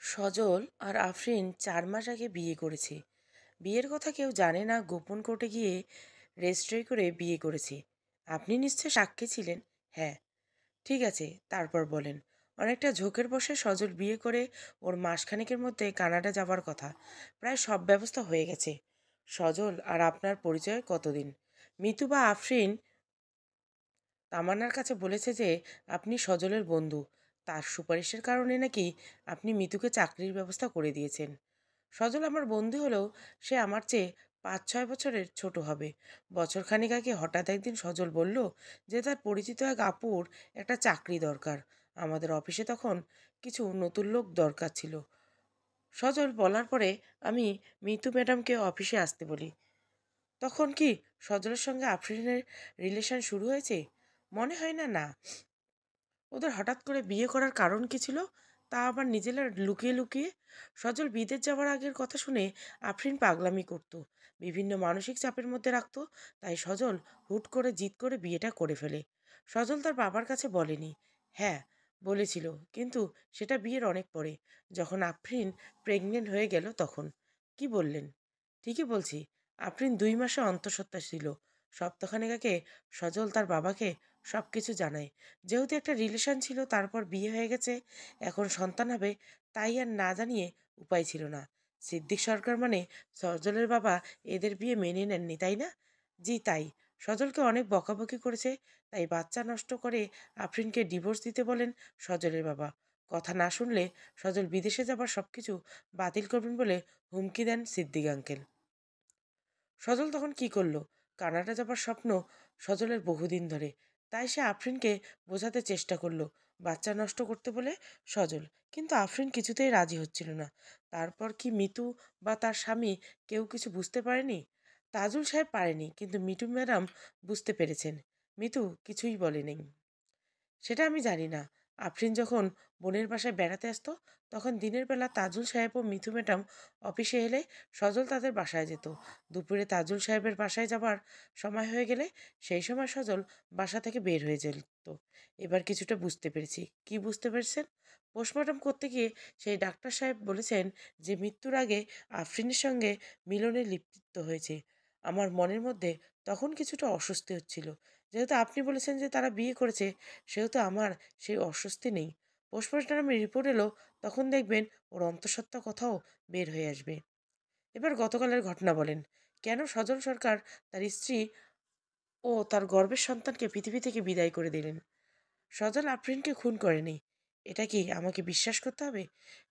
সজল আর আফরিন 4 মাস আগে বিয়ে করেছে। বিয়ের কথা কেউ জানে না, গোপন কোর্টে গিয়ে রেজিস্ট্রি করে বিয়ে করেছে। আপনি নিশ্চয় সাক্ষী ছিলেন? হ্যাঁ। ঠিক আছে, তারপর বলেন। অনেকটা ঝোঁকের বসে সজল বিয়ে করে ওর মাসখানেকের মধ্যে কানাডা যাবার কথা। প্রায় সব ব্যবস্থা হয়ে গেছে। সজল আর আপনার পরিচয় কতদিন? মিতু বা আফরিন তামান্নার কাছে বলেছে যে আপনি সজলের বন্ধু। তার সুপারিশের কারণে নাকি আপনি মিতুকে চাকরির ব্যবস্থা করে দিয়েছেন। সজল আমার বন্ধু হলেও সে আমার চেয়ে 5-6 বছরের ছোট হবে। বছরখানেক আগে হঠাৎ একদিন সজল বলল যে তার পরিচিত এক আপুর একটা চাকরি দরকার। আমাদের অফিসে তখন কিছু নতুন লোক দরকার ছিল। সজল বলার পরে আমি মিতু ম্যাডামকে অফিসে আসতে বলি। তখন কি সজলের সঙ্গে আফরিনের রিলেশন শুরু হয়েছে? মনে হয় না। না, ওদের হঠাৎ করে বিয়ে করার কারণ কি ছিল? তা আবার নিজেরা লুকিয়ে লুকিয়ে। সজল বিদেশ যাওয়ার আগের কথা শুনে আফরিন পাগলামি করত, বিভিন্ন মানসিক চাপের মধ্যে রাখতো। তাই সজল হুট করে জিদ করে বিয়েটা করে ফেলে। সজল তার বাবার কাছে বলেনি। হ্যাঁ, বলেছিল, কিন্তু সেটা বিয়ের অনেক পরে, যখন আফরিন প্রেগনেন্ট হয়ে গেল তখন। কি বললেন? ঠিকই বলছি। আফরিন 2 মাসে অন্তঃসত্ত্বা ছিল। সপ্তাহখানেক আগে সজল তার বাবাকে সব কিছু জানায়। যেহেতু একটা রিলেশন ছিল, তারপর বিয়ে হয়ে গেছে, এখন সন্তান হবে, তাই আর না জানিয়ে উপায় ছিল না। সিদ্দিক সরকার মানে সজলের বাবা এদের বিয়ে মেনে নেননি, তাই না? জি তাই। সজলকে অনেক বকাবকি করেছে, তাই বাচ্চা নষ্ট করে আফরিনকে ডিভোর্স দিতে বলেন সজলের বাবা। কথা না শুনলে সজল বিদেশে যাবার সব কিছু বাতিল করবেন বলে হুমকি দেন সিদ্দিক আঙ্কেল। সজল তখন কি করলো? কানাডা যাবার স্বপ্ন সজলের বহুদিন ধরে, তাই সে আফরিনকে বোঝাতে চেষ্টা করলো বাচ্চা নষ্ট করতে বলে সজল। কিন্তু আফরিন কিছুতেই রাজি হচ্ছিল না। তারপর কি মিতু বা তার স্বামী কেউ কিছু বুঝতে পারেনি? তাজুল সাহেব পারেনি, কিন্তু মিতু ম্যাডাম বুঝতে পেরেছেন। মিতু কিছুই বলেনি। সেটা আমি জানি না। আফরিন যখন বোনের বাসায় বেড়াতে আসতো, তখন দিনের বেলা তাজুল সাহেব ও মিথু ম্যাডাম অফিসে এলে সজল তাদের বাসায় যেত। দুপুরে তাজুল সাহেবের বাসায় যাবার সময় হয়ে গেলে সেই সময় সজল বাসা থেকে বের হয়ে যেত। এবার কিছুটা বুঝতে পেরেছি। কি বুঝতে পেরেছেন? পোস্টমর্টম করতে গিয়ে সেই ডাক্তার সাহেব বলেছেন যে মৃত্যুর আগে আফরিনের সঙ্গে মিলনে লিপ্ত হয়েছে। আমার মনের মধ্যে তখন কিছুটা অস্বস্তি হচ্ছিল। যেহেতু আপনি বলেছেন যে তারা বিয়ে করেছে, সেহেতু আমার সেই অস্বস্তি নেই। পোস্টমর্টমের রিপোর্ট এলো, তখন দেখবেন ওর অন্তঃসত্ত্বা কথাও বের হয়ে আসবে। এবার গতকালের ঘটনা বলেন। কেন সজল সরকার তার স্ত্রী ও তার গর্ভের সন্তানকে পৃথিবী থেকে বিদায় করে দিলেন? সজল আফরিনকে খুন করেনি। এটা কি আমাকে বিশ্বাস করতে হবে?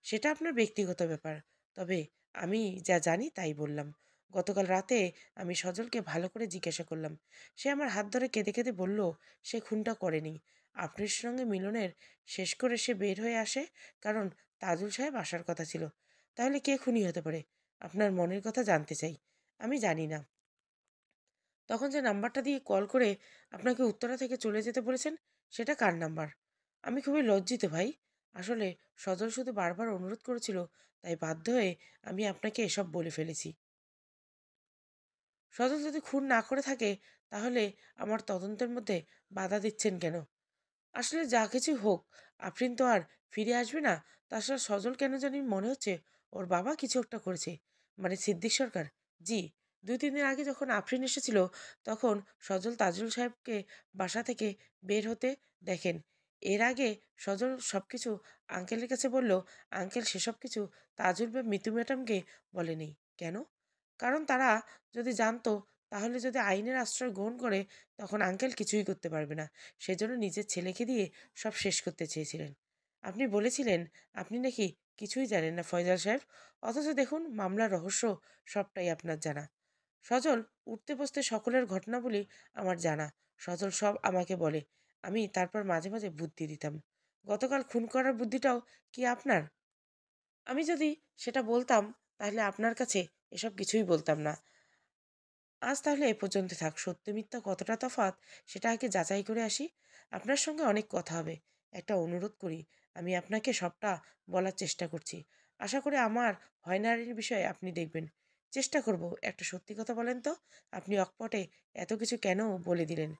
সেটা আপনার ব্যক্তিগত ব্যাপার। তবে আমি যা জানি তাই বললাম। গতকাল রাতে আমি সজলকে ভালো করে জিজ্ঞাসা করলাম। সে আমার হাত ধরে কেঁদে কেঁদে বলল সে খুনটা করেনি। আপনার সঙ্গে মিলনের শেষ করে সে বের হয়ে আসে, কারণ তাজুল সাহেব আসার কথা ছিল। তাহলে কে খুনি হতে পারে? আপনার মনের কথা জানতে চাই। আমি জানি না। তখন যে নাম্বারটা দিয়ে কল করে আপনাকে উত্তরা থেকে চলে যেতে বলেছেন, সেটা কার নাম্বার? আমি খুবই লজ্জিত ভাই। আসলে সজল শুধু বারবার অনুরোধ করেছিল, তাই বাধ্য হয়ে আমি আপনাকে এসব বলে ফেলেছি। সজল যদি খুন না করে থাকে, তাহলে আমার তদন্তের মধ্যে বাধা দিচ্ছেন কেন? আসলে যা কিছু হোক, আফরিন তো আর ফিরে আসবে না। তাছাড়া সজল কেন জানি মনে হচ্ছে ওর বাবা কিছু একটা করেছে। মানে সিদ্দিক সরকার। জি। 2-3 দিন আগে যখন আফরিন এসেছিল, তখন সজল তাজুল সাহেবকে বাসা থেকে বের হতে দেখেন। এর আগে সজল সবকিছু আঙ্কেলের কাছে বলল, আঙ্কেল সেসব কিছু তাজুল বা মিতু ম্যাডামকে বলেনি। কেন? কারণ তারা যদি জানতো, তাহলে যদি আইনের আশ্রয় গ্রহণ করে, তখন আঙ্কেল কিছুই করতে পারবে না। সেজন্য নিজের ছেলেকে দিয়ে সব শেষ করতে চেয়েছিলেন। আপনি বলেছিলেন আপনি নাকি কিছুই জানেন না ফয়জাল সাহেব, অথচ দেখুন মামলার রহস্য সবটাই আপনার জানা। সজল উঠতে বসতে সকলের ঘটনাবলী আমার জানা। সজল সব আমাকে বলে, আমি তারপর মাঝে মাঝে বুদ্ধি দিতাম। গতকাল খুন করার বুদ্ধিটাও কি আপনার? আমি যদি সেটা বলতাম, তাহলে আপনার কাছে এসব কিছুই বলতাম না। আজ তাহলে এ পর্যন্ত থাক। সত্য মিথ্যা কতটা তফাৎ, সেটা আগে যাচাই করে আসি। আপনার সঙ্গে অনেক কথা হবে। একটা অনুরোধ করি, আমি আপনাকে সবটা বলার চেষ্টা করছি। আশা করি আমার হয়রানির বিষয়ে আপনি দেখবেন। চেষ্টা করব। একটা সত্যি কথা বলেন তো, আপনি অকপটে এত কিছু কেন বলে দিলেন?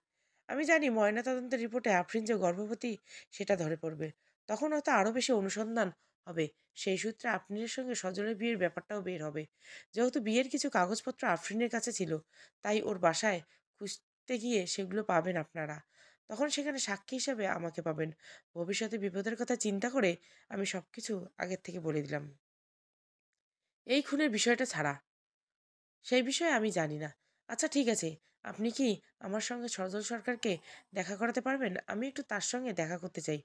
আমি জানি ময়নাতদন্তের রিপোর্টে আফরিন যে গর্ভবতী সেটা ধরে পড়বে। তখন হয়তো আরও বেশি অনুসন্ধান হবে। সেই সূত্রে আফরিনের সঙ্গে সজলের বিয়ের ব্যাপারটাও বের হবে। যেহেতু বিয়ের কিছু কাগজপত্র আফরিনের কাছে ছিল, তাই ওর বাসায় খুঁজতে গিয়ে সেগুলো পাবেন আপনারা। তখন সেখানে সাক্ষী হিসাবে আমাকে পাবেন। ভবিষ্যতে বিপদের কথা চিন্তা করে আমি সবকিছু আগের থেকে বলে দিলাম। এই খুনের বিষয়টা ছাড়া সেই বিষয়ে আমি জানি না। আচ্ছা ঠিক আছে, আপনি কি আমার সঙ্গে সজল সরকারকে দেখা করাতে পারবেন? আমি একটু তার সঙ্গে দেখা করতে চাই।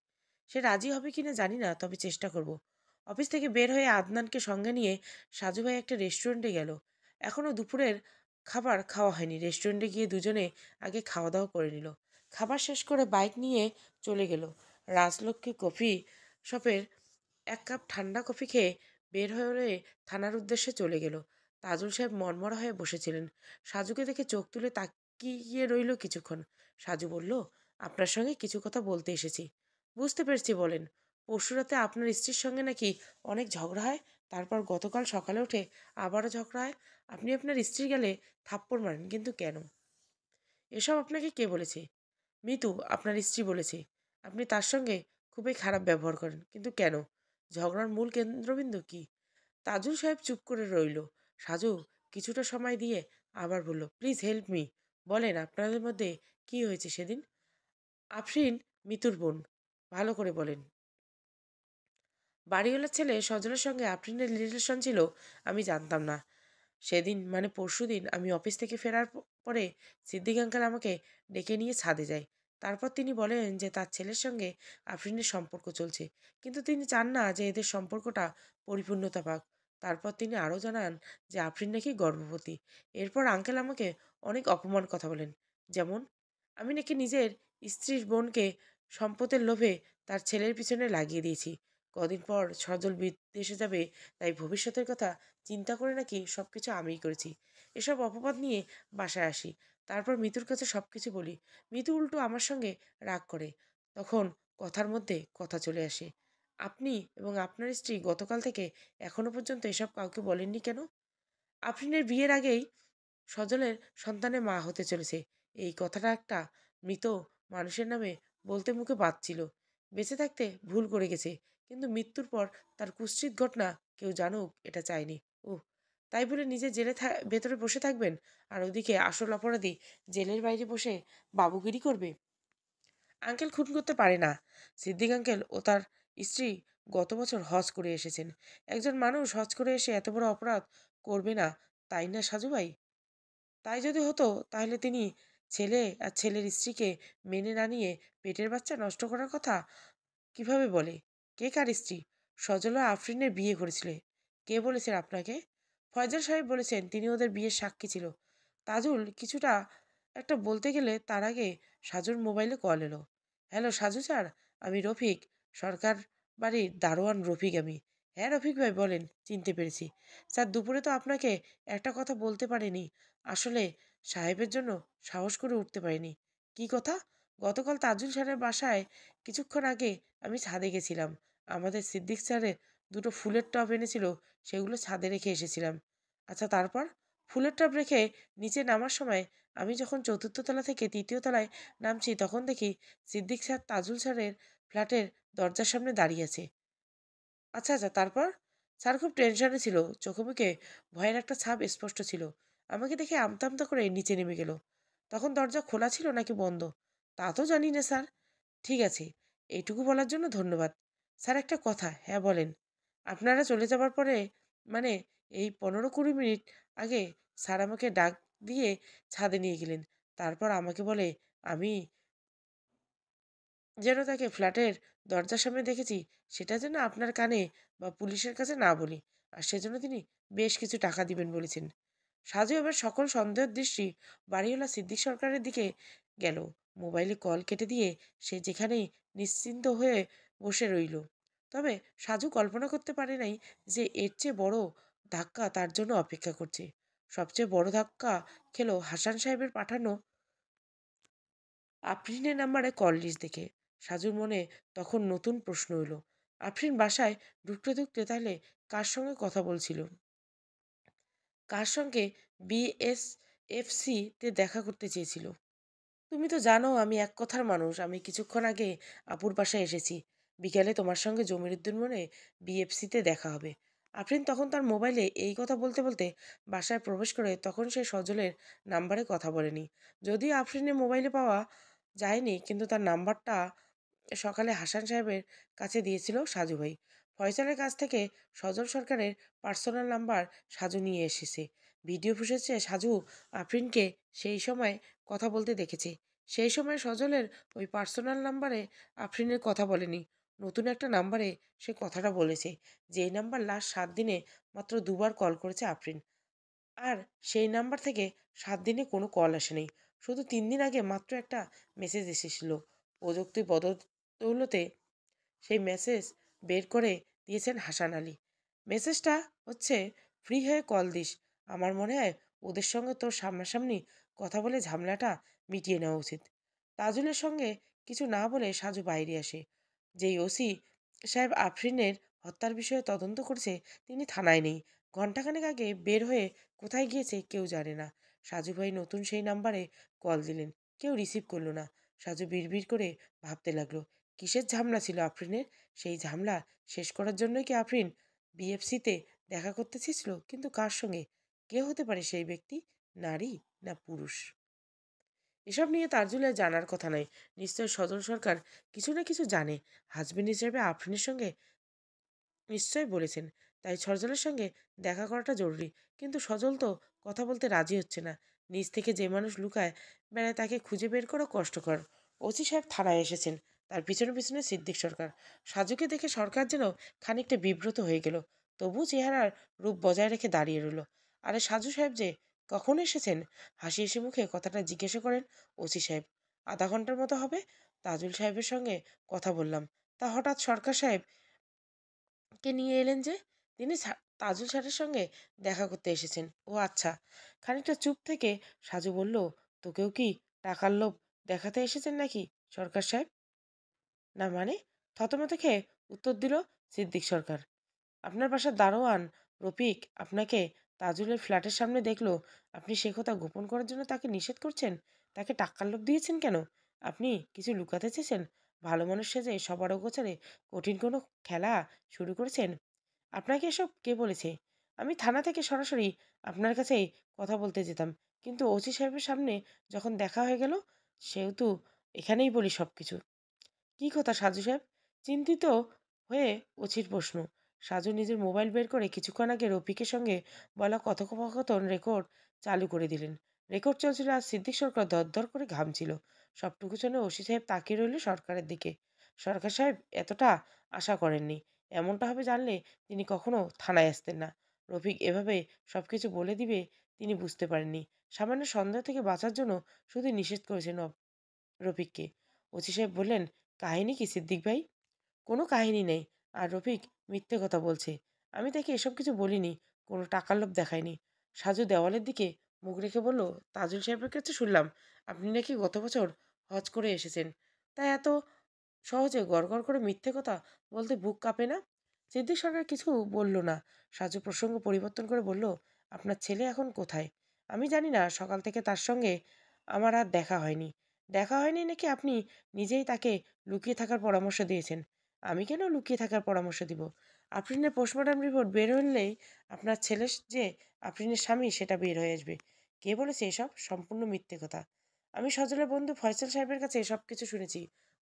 সে রাজি হবে কিনা জানি না, তবে চেষ্টা করব। অফিস থেকে বের হয়ে আদনানকে সঙ্গে নিয়ে সাজু ভাই একটা রেস্টুরেন্টে গেল। এখনও দুপুরের খাবার খাওয়া হয়নি। রেস্টুরেন্টে গিয়ে দুজনে আগে খাওয়া দাওয়া করে নিল। খাবার শেষ করে বাইক নিয়ে চলে গেল রাজলক্ষ্মী কফি শপের। 1 কাপ ঠান্ডা কফি খেয়ে বের হয়ে থানার উদ্দেশ্যে চলে গেল। তাজুল সাহেব মনমরা হয়ে বসেছিলেন। সাজুকে দেখে চোখ তুলে তাকিয়ে রইল কিছুক্ষণ। সাজু বলল, আপনার সঙ্গে কিছু কথা বলতে এসেছি। বুঝতে পেরেছি, বলেন। পরশুরাতে আপনার স্ত্রীর সঙ্গে নাকি অনেক ঝগড়া হয়, তারপর গতকাল সকালে উঠে আবারও ঝগড়া হয়। আপনি আপনার স্ত্রী গেলে থাপ্পড় মারেন, কিন্তু কেন? এসব আপনাকে কে বলেছে? মিতু, আপনার স্ত্রী বলেছে। আপনি তার সঙ্গে খুবই খারাপ ব্যবহার করেন, কিন্তু কেন? ঝগড়ার মূল কেন্দ্রবিন্দু কি? তাজুল সাহেব চুপ করে রইল। সাজু কিছুটা সময় দিয়ে আবার বলল, প্লিজ হেল্প মি। বলেন, আপনাদের মধ্যে কি হয়েছে সেদিন? আফরিন মিতুর বোন। ভালো করে বলেন। বাড়িওয়ালার ছেলে সজলের সঙ্গে আফরিনের রিলেশন ছিল, আমি জানতাম না। সেদিন মানে পরশুদিন আমি অফিস থেকে ফেরার পরে সিদ্দিক আঙ্কেল আমাকে ডেকে নিয়ে ছাদে যায়। তারপর তিনি বলেন যে তার ছেলের সঙ্গে আফরিনের সম্পর্ক চলছে, কিন্তু তিনি চান না যে এদের সম্পর্কটা পরিপূর্ণতা পাক। তারপর তিনি আরও জানান যে আফরিন নাকি গর্ভবতী। এরপর আঙ্কেল আমাকে অনেক অপমান কথা বলেন। যেমন, আমি নাকি নিজের স্ত্রীর বোনকে সম্পদের লোভে তার ছেলের পিছনে লাগিয়ে দিয়েছি। কদিন পর সজল বিদেশে যাবে, তাই ভবিষ্যতের কথা চিন্তা করে নাকি সব কিছু আমিই করেছি। এসব অপবাদ নিয়ে বাসায় আসি। তারপর মিতুর কাছে সব কিছু বলি। মিতু উল্টো আমার সঙ্গে রাগ করে। তখন কথার মধ্যে কথা চলে আসে। আপনি এবং আপনার স্ত্রী গতকাল থেকে এখনো পর্যন্ত এসব কাউকে বলেননি কেন? আফরিনের বিয়ের আগেই সজলের সন্তানের মা হতে চলেছে, এই কথাটা একটা মৃত মানুষের নামে বলতে মুখে বাদছিল। বেঁচে থাকতে ভুল করে গেছে, কিন্তু মৃত্যুর পর তার কুৎসিত ঘটনা কেউ জানুক এটা চায়নি। ওহ, তাই বলে নিজে জেলে ভেতরে বসে থাকবেন, আর ওদিকে আসল অপরাধী জেলের বাইরে বসে বাবুগিরি করবে? আঙ্কেল খুন করতে পারে না। সিদ্দিক আঙ্কেল ও তার স্ত্রী গত বছর হজ করে এসেছেন। একজন মানুষ হজ করে এসে এত বড় অপরাধ করবে না, তাই না সাজু ভাই? তাই যদি হতো, তাহলে তিনি ছেলে আর ছেলের স্ত্রীকে মেনে না নিয়ে পেটের বাচ্চা নষ্ট করার কথা কিভাবে বলে? কে কার স্ত্রী? সজল ও আফরিনের বিয়ে করেছিল। কে বলেছেন আপনাকে? ফয়জল সাহেব বলেছেন, তিনি ওদের বিয়ের সাক্ষী ছিল। তাজুল কিছুটা একটা বলতে গেলে তার আগে সাজুর মোবাইলে কল এলো। হ্যালো সাজু স্যার, আমি রফিক, সরকার বাড়ির দারোয়ান রফিক আমি। হ্যাঁ রফিক ভাই, বলেন, চিনতে পেরেছি। স্যার, দুপুরে তো আপনাকে একটা কথা বলতে পারিনি। আসলে সাহেবের জন্য সাহস করে উঠতে পারিনি। কি কথা? গতকাল তাজুল স্যারের বাসায় কিছুক্ষণ আগে আমি ছাদে গেছিলাম। আমাদের সিদ্দিক স্যারের দুটো ফুলের টব এনেছিল, সেগুলো ছাদে রেখে এসেছিলাম। আচ্ছা, তারপর? ফুলের টব রেখে নিচে নামার সময় আমি যখন চতুর্থ তলা থেকে তৃতীয় তলায় নামছি, তখন দেখি সিদ্দিক স্যার তাজুল স্যারের ফ্ল্যাটের দরজার সামনে দাঁড়িয়ে আছে। আচ্ছা আচ্ছা, তারপর? স্যার খুব টেনশনে ছিল, চোখে মুখে ভয়ের একটা ছাপ স্পষ্ট ছিল। আমাকে দেখে আমতা আমতা করে নিচে নেমে গেল। তখন দরজা খোলা ছিল নাকি বন্ধ তা তো জানি না স্যার। ঠিক আছে, এইটুকু বলার জন্য ধন্যবাদ। স্যার, একটা কথা। হ্যাঁ বলেন। আপনারা চলে যাবার পরে, মানে এই 15-20 মিনিট আগে স্যার আমাকে ডাক দিয়ে ছাদে নিয়ে গেলেন। তারপর আমাকে বলে আমি যেন তাকে ফ্ল্যাটের দরজার সামনে দেখেছি, সেটা যেন আপনার কানে বা পুলিশের কাছে না বলি, আর সেজন্য তিনি বেশ কিছু টাকা দিবেন বলেছেন। সাজু এবার সকল সন্দেহের দৃষ্টি বাড়িওয়ালা সিদ্দিক সরকারের দিকে গেল। মোবাইলে কল কেটে দিয়ে সে যেখানেই নিশ্চিন্ত হয়ে বসে রইল। তবে সাজু কল্পনা করতে পারে নাই যে এর চেয়ে বড় ধাক্কা তার জন্য অপেক্ষা করছে। সবচেয়ে বড় ধাক্কা খেলো হাসান সাহেবের পাঠানো আফরিনের নাম্বারে কল লিস্ট দেখে। সাজুর মনে তখন নতুন প্রশ্ন এলো, আফরিন বাসায় ঢুকতে ঢুকতে তাহলে কার সঙ্গে কথা বলছিল? কার সঙ্গে বিএসএফসি তে দেখা করতে চেয়েছিল? তুমি তো জানো আমি এক কথার মানুষ। আমি কিছুক্ষণ আগে আপুর বাসায় এসেছি। বিকেলে তোমার সঙ্গে জমিরুদ্দিন মোড়ে বিএফসিতে দেখা হবে। আফরিন তখন তার মোবাইলে এই কথা বলতে বলতে বাসায় প্রবেশ করে তখন সে সজলের নাম্বারে কথা বলেনি। যদিও আফরিনের মোবাইলে পাওয়া যায়নি, কিন্তু তার নাম্বারটা সকালে হাসান সাহেবের কাছে দিয়েছিল সাজু ভাই। ফয়সালের কাছ থেকে সজল সরকারের পার্সোনাল নাম্বার সাজু নিয়ে এসেছে। ভিডিও ফুটেজে সাজু আফরিনকে সেই সময় কথা বলতে দেখেছে। সেই সময় সজলের ওই পার্সোনাল নাম্বারে আফরিনের কথা বলেনি, নতুন একটা নাম্বারে সে কথাটা বলেছে, যেই নাম্বার লাস্ট 7 দিনে মাত্র দুবার কল করেছে আফরিন। আর সেই নাম্বার থেকে 7 দিনে কোনো কল আসেনি। শুধু 3 দিন আগে মাত্র একটা মেসেজ এসেছিল। প্রযুক্তির বদৌলতে সেই মেসেজ বের করে দিয়েছেন হাসান আলী। মেসেজটা হচ্ছে, ফ্রি হয়ে কল দিস। আমার মনে হয় ওদের সঙ্গে তোর সামনাসামনি কথা বলে ঝামেলাটা মিটিয়ে নেওয়া উচিত। তাজুলের সঙ্গে কিছু না বলে সাজু বাইরে আসে। যেই ওসি সাহেব আফরিনের হত্যার বিষয়ে তদন্ত করছে তিনি থানায় নেই। ঘণ্টাখানেক আগে বের হয়ে কোথায় গিয়েছে কেউ জানে না। সাজু ভাই নতুন সেই নাম্বারে কল দিলেন, কেউ রিসিভ করলো না। সাজু বিড়বিড় করে ভাবতে লাগলো, কিসের ঝামেলা ছিল আফরিনের? সেই ঝামেলা শেষ করার জন্যই কি আফরিন বিএফসিতে দেখা করতে চেয়েছিল? কিন্তু কার সঙ্গে? কে হতে পারে সেই ব্যক্তি? নারী না পুরুষ? এসব নিয়ে তারজুলের জানার কথা নয়। নিশ্চয় সজল সরকার কিছু না কিছু জানে। হাজবেন্ড হিসেবে আফরিনের সঙ্গে নিশ্চয় বলেছেন, তাই সজলের সঙ্গে দেখা করাটা জরুরি। কিন্তু সজল তো কথা বলতে রাজি হচ্ছে না। নিজ থেকে যে মানুষ লুকায় বেড়ায় তাকে খুঁজে বের করা কষ্টকর। ওসি সাহেব থানায় এসেছেন, তার পিছনে পিছনে সিদ্দিক সরকার। সাজুকে দেখে সরকার যেন খানিকটা বিব্রত হয়ে গেল, তবু চেহারার রূপ বজায় রেখে দাঁড়িয়ে রইল। আরে সাজু সাহেব যে কখন এসেছেন? হাসি হাসি মুখে কথাটা জিজ্ঞাসা করেন ওসি সাহেব। আধা ঘন্টার মতো হবে। তাজুল সাহেবের সঙ্গে কথা বললাম, তা হঠাৎ সরকার সাহেব কে নিয়ে এলেন যে? তিনি তাজুল স্যারের সঙ্গে দেখা করতে এসেছেন। ও আচ্ছা। খানিকটা চুপ থেকে সাজু বলল, তোকেও কি টাকার লোভ দেখাতে এসেছেন নাকি সরকার সাহেব? না মানে? থতমত খেয়ে উত্তর দিল সিদ্দিক সরকার। আপনার বাসার দারোয়ান রফিক আপনাকে তাজুলের ফ্ল্যাটের সামনে দেখলো। আপনি সে কথা গোপন করার জন্য তাকে নিষেধ করছেন? তাকে টাকার লোভ দিয়েছেন কেন? আপনি কিছু লুকাতে চেয়েছেন? ভালো মানুষ সেজে সবার অগোচরে কঠিন কোনো খেলা শুরু করেছেন? আপনাকে এসব কে বলেছে? আমি থানা থেকে সরাসরি আপনার কাছেই কথা বলতে যেতাম, কিন্তু ওসি সাহেবের সামনে যখন দেখা হয়ে গেল, সেহেতু এখানেই বলি সব কিছু। কী কথা সাজু সাহেব? চিন্তিত হয়ে ওছির প্রশ্ন। সাজু নিজের মোবাইল বের করে কিছুক্ষণ আগে রফিকের সঙ্গে বলা কথোপকথন রেকর্ড চালু করে দিলেন। রেকর্ড চলছিল আর সিদ্দিক সরকার দরদর করে ঘামছিল। সবটুকু শুনে ওসি সাহেব তাকিয়ে রইল সরকারের দিকে। সরকার সাহেব এতটা আশা করেননি। এমনটা হবে জানলে তিনি কখনো থানায় আসতেন না। রফিক এভাবে সবকিছু বলে দিবে তিনি বুঝতে পারেননি। সামান্য সন্দেহ থেকে বাঁচার জন্য শুধু নিষেধ করেছেন রফিককে। ওসি সাহেব বললেন, কাহিনী কি সিদ্দিক ভাই? কোনো কাহিনী নেই। আর রফিক মিথ্যে কথা বলছে। আমি তাকে এসব কিছু বলিনি, কোনো টাকার লোভ দেখায়নি। সাজু দেওয়ালের দিকে মুখ রেখে বলল, তাজুল সাহেবের কাছে শুনলাম আপনি নাকি গত বছর হজ করে এসেছেন। তাই এত সহজে গড়গড় করে মিথ্যে কথা বলতে বুক কাঁপে না? সিদ্দিক সরকার কিছু বলল না। সাজু প্রসঙ্গ পরিবর্তন করে বলল, আপনার ছেলে এখন কোথায়? আমি জানি না। সকাল থেকে তার সঙ্গে আমার আর দেখা হয়নি। দেখা হয়নি নাকি আপনি নিজেই তাকে লুকিয়ে থাকার পরামর্শ দিয়েছেন? আমি কেন লুকিয়ে থাকার পরামর্শ দিব? আফরিনের পোস্টমর্টম রিপোর্ট বের হলেই আপনার ছেলে যে আফরিনের স্বামী সেটা বের হয়ে আসবে। কে বলেছে এসব? সম্পূর্ণ মিথ্যে কথা। আমি সজলের বন্ধু ফয়সাল সাহেবের কাছে সব কিছু শুনেছি।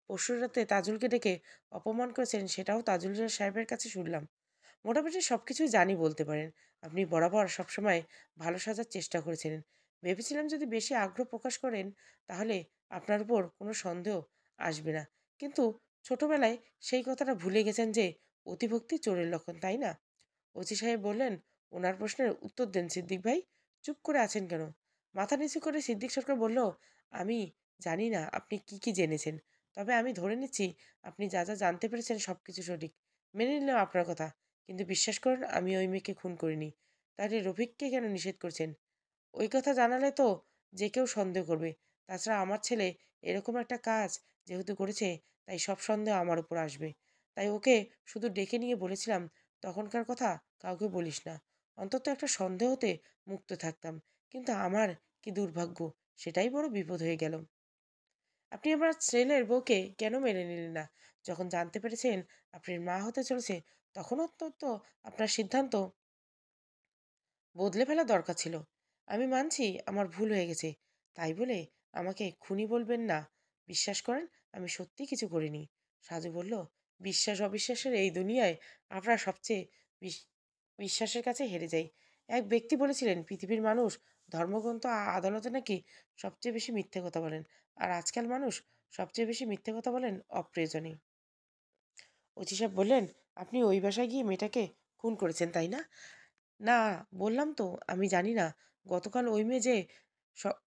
পরশু রাতে তাজুলকে ডেকে অপমান করেছেন সেটাও তাজুল সাহেবের কাছে শুনলাম। মোটামুটি সব কিছুই জানি বলতে পারেন। আপনি বরাবর সবসময় ভালো সাজার চেষ্টা করেছিলেন। ভেবেছিলাম যদি বেশি আগ্রহ প্রকাশ করেন তাহলে আপনার উপর কোনো সন্দেহ আসবে না। কিন্তু ছোটবেলায় সেই কথাটা ভুলে গেছেন যে অতিভক্তি চোরের লক্ষণ, তাই না? ওসি সাহেব বললেন, ওনার প্রশ্নের উত্তর দেন সিদ্দিক ভাই। চুপ করে আছেন কেন? মাথা নিচু করে সিদ্দিক সরকার বলল, আমি জানি না আপনি কি কি জেনেছেন, তবে আমি ধরে নিচ্ছি আপনি যা যা জানতে পেরেছেন সব কিছু সঠিক। মেনে নিলাম আপনার কথা, কিন্তু বিশ্বাস করুন আমি ওই মেয়েকে খুন করিনি। তাহলে রফিককে কেন নিষেধ করছেন? ওই কথা জানালে তো যে কেউ সন্দেহ করবে। তাছাড়া আমার ছেলে এরকম একটা কাজ যেহেতু করেছে, তাই সব সন্দেহ আমার উপর আসবে। তাই ওকে শুধু ডেকে নিয়ে বলেছিলাম, তখনকার কথা কাউকে বলিস না। অন্তত একটা সন্দেহ হতে মুক্ত থাকতাম। কিন্তু আমার কি দুর্ভাগ্য, সেটাই বড় বিপদ হয়ে গেল। আপনি আমার ছেলের বউকে কেন মেনে নিলেন না? যখন জানতে পেরেছেন আপনি মা হতে চলেছে, তখনও তো আপনার সিদ্ধান্ত বদলে ফেলা দরকার ছিল। আমি মানছি আমার ভুল হয়ে গেছে। তাই বলে আমাকে খুনি বলবেন না। বিশ্বাস করেন, আমি সত্যিই কিছু করিনি। সাজু বলল, বিশ্বাস অবিশ্বাসের এই দুনিয়ায় আমরা সবচেয়ে বিশ- বিশ্বাসের কাছে হেরে যাই। এক ব্যক্তি বলেছিলেন পৃথিবীর মানুষ ধর্মগ্রন্থ আদালতে নাকি সবচেয়ে বেশি মিথ্যে কথা বলেন। আর আজকাল মানুষ সবচেয়ে বেশি মিথ্যে কথা বলেন অপ্রয়োজনে। ওসি সাহেব বললেন, আপনি ওই বাসায় গিয়ে মেয়েটাকে খুন করেছেন, তাই না? না, বললাম তো আমি জানি না। গতকাল ওই মেয়ে যে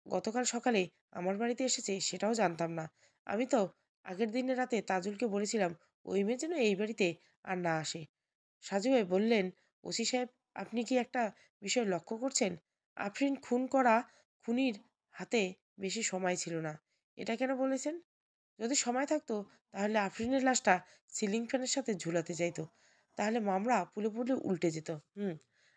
গতকাল সকালে আমার বাড়িতে এসেছে সেটাও জানতাম না। আমি তো আগের দিনের রাতে তাজুলকে বলেছিলাম ওই মেয়ে যেন এই বাড়িতে আর না আসে। সাজু ভাই বললেন, ওসি সাহেব, আপনি কি একটা বিষয় লক্ষ্য করছেন? আফরিন খুন করা খুনির হাতে বেশি সময় ছিল না। এটা কেন বলেছেন? যদি সময় থাকতো তাহলে আফরিনের লাশটা সিলিং ফ্যানের সাথে ঝুলাতে চাইতো। তাহলে মামলা পুরোপুরি উল্টে যেত।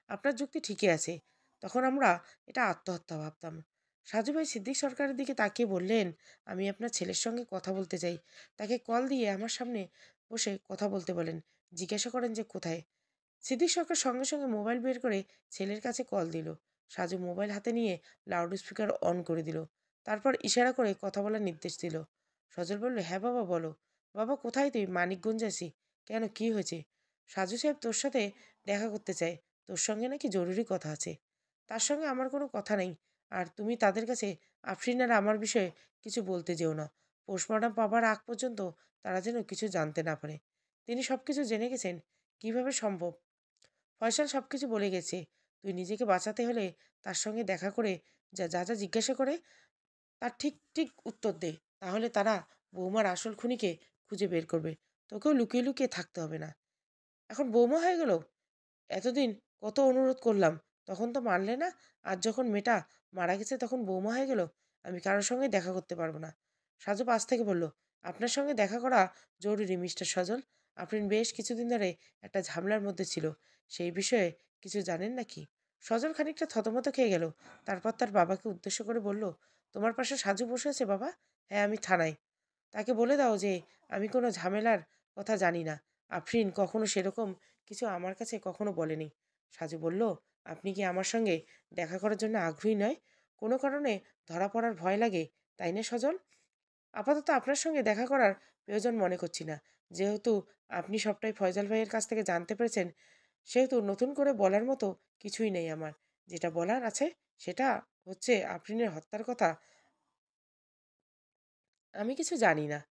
আপনার যুক্তি ঠিকই আছে। তখন আমরা এটা আত্মহত্যা ভাবতাম। সাজু ভাই সিদ্দিক সরকারের দিকে তাকিয়ে বললেন, আমি আপনার ছেলের সঙ্গে কথা বলতে চাই। তাকে কল দিয়ে আমার সামনে বসে কথা বলতে বলেন। জিজ্ঞাসা করেন যে কোথায়। সিদ্দিক সরকার সঙ্গে সঙ্গে মোবাইল বের করে ছেলের কাছে কল দিল। সাজু মোবাইল হাতে নিয়ে লাউড স্পিকার অন করে দিল। তারপর ইশারা করে কথা বলার নির্দেশ দিল। সজল বলল, হ্যাঁ বাবা বলো। বাবা কোথায় তুই? মানিকগঞ্জ আছি। কেন, কি হয়েছে? সাজু সাহেব তোর সাথে দেখা করতে চায়। তোর সঙ্গে নাকি জরুরি কথা আছে। তার সঙ্গে আমার কোনো কথা নেই। আর তুমি তাদের কাছে আফরিন আর আমার বিষয়ে কিছু বলতে যেও না। পোস্টমর্টম পাবার আগ পর্যন্ত তারা যেন কিছু জানতে না পারে। তিনি সব কিছু জেনে গেছেন। কিভাবে সম্ভব? ফয়সাল সব কিছু বলে গেছে। তুই নিজেকে বাঁচাতে হলে তার সঙ্গে দেখা করে যা যা যা জিজ্ঞাসা করে তার ঠিক ঠিক উত্তর দে। তাহলে তারা বৌমার আসল খুনিকে খুঁজে বের করবে। তোকেও লুকিয়ে লুকিয়ে থাকতে হবে না। এখন বৌমা হয়ে গেল? এতদিন কত অনুরোধ করলাম, তখন তো মানলে না। আর যখন মেয়েটা মারা গেছে তখন বৌমা হয়ে গেল। আমি কারোর সঙ্গে দেখা করতে পারবো না। সাজু পাশ থেকে বলল, আপনার সঙ্গে দেখা করা জরুরি মিস্টার সজল। আপনি বেশ কিছুদিন ধরে একটা ঝামেলার মধ্যে ছিল। সেই বিষয়ে কিছু জানেন নাকি? সজল খানিকটা থতমত খেয়ে গেল। তারপর তার বাবাকে উদ্দেশ্য করে বলল, তোমার পাশে সাজু বসে আছে বাবা? হ্যাঁ, আমি থানায়। তাকে বলে দাও যে আমি কোনো ঝামেলার কথা জানি না। আফরিন কখনো সেরকম কিছু আমার কাছে কখনো বলেনি। সাজু বলল, আপনি কি আমার সঙ্গে দেখা করার জন্য আগ্রহী নয়? কোনো কারণে ধরা পড়ার ভয় লাগে, তাই না সজল? আপাতত আপনার সঙ্গে দেখা করার প্রয়োজন মনে করছি না। যেহেতু আপনি সবটাই ফয়জাল ভাইয়ের কাছ থেকে জানতে পেরেছেন, সেহেতু নতুন করে বলার মতো কিছুই নেই আমার। যেটা বলার আছে সেটা হচ্ছে আফরিনের হত্যার কথা আমি কিছু জানি না।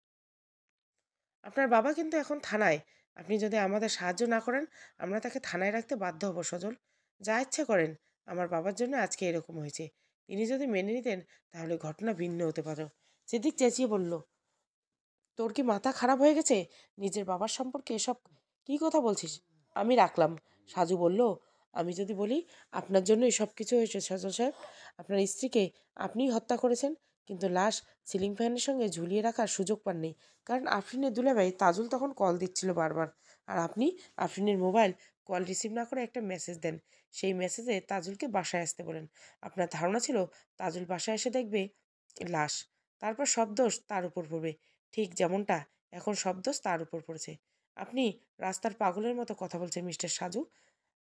আপনার বাবা কিন্তু এখন থানায়। আপনি যদি আমাদের সাহায্য না করেন, আমরা তাকে থানায় রাখতে বাধ্য হব সজল। যা ইচ্ছে করেন। আমার বাবার জন্য আজকে এরকম হয়েছে। তিনি যদি মেনে নিতেন তাহলে ঘটনা ভিন্ন হতে পারত। সিদ্দিক চেঁচিয়ে বলল, তোর কি মাথা খারাপ হয়ে গেছে? নিজের বাবার সম্পর্কে এসব কি কথা বলছিস? আমি রাখলাম। সাজু বলল, আমি যদি বলি আপনার জন্য এসব কিছু হয়েছে সজল সাহেব। আপনার স্ত্রীকে আপনিই হত্যা করেছেন, কিন্তু লাশ সিলিং ফ্যানের সঙ্গে ঝুলিয়ে রাখার সুযোগ পাননি। কারণ আফরিনের দুলাভাই তাজুল তখন কল দিচ্ছিল বারবার। আর আপনি আফরিনের মোবাইল কল রিসিভ না করে একটা মেসেজ দেন। সেই মেসেজে তাজুলকে বাসায় আসতে বলেন। আপনার ধারণা ছিল তাজুল বাসায় এসে দেখবে লাশ। তারপর সব দোষ তার উপর পড়বে। ঠিক যেমনটা এখন সব দোষ তার উপর পড়েছে। আপনি রাস্তার পাগলের মতো কথা বলছেন মিস্টার সাজু।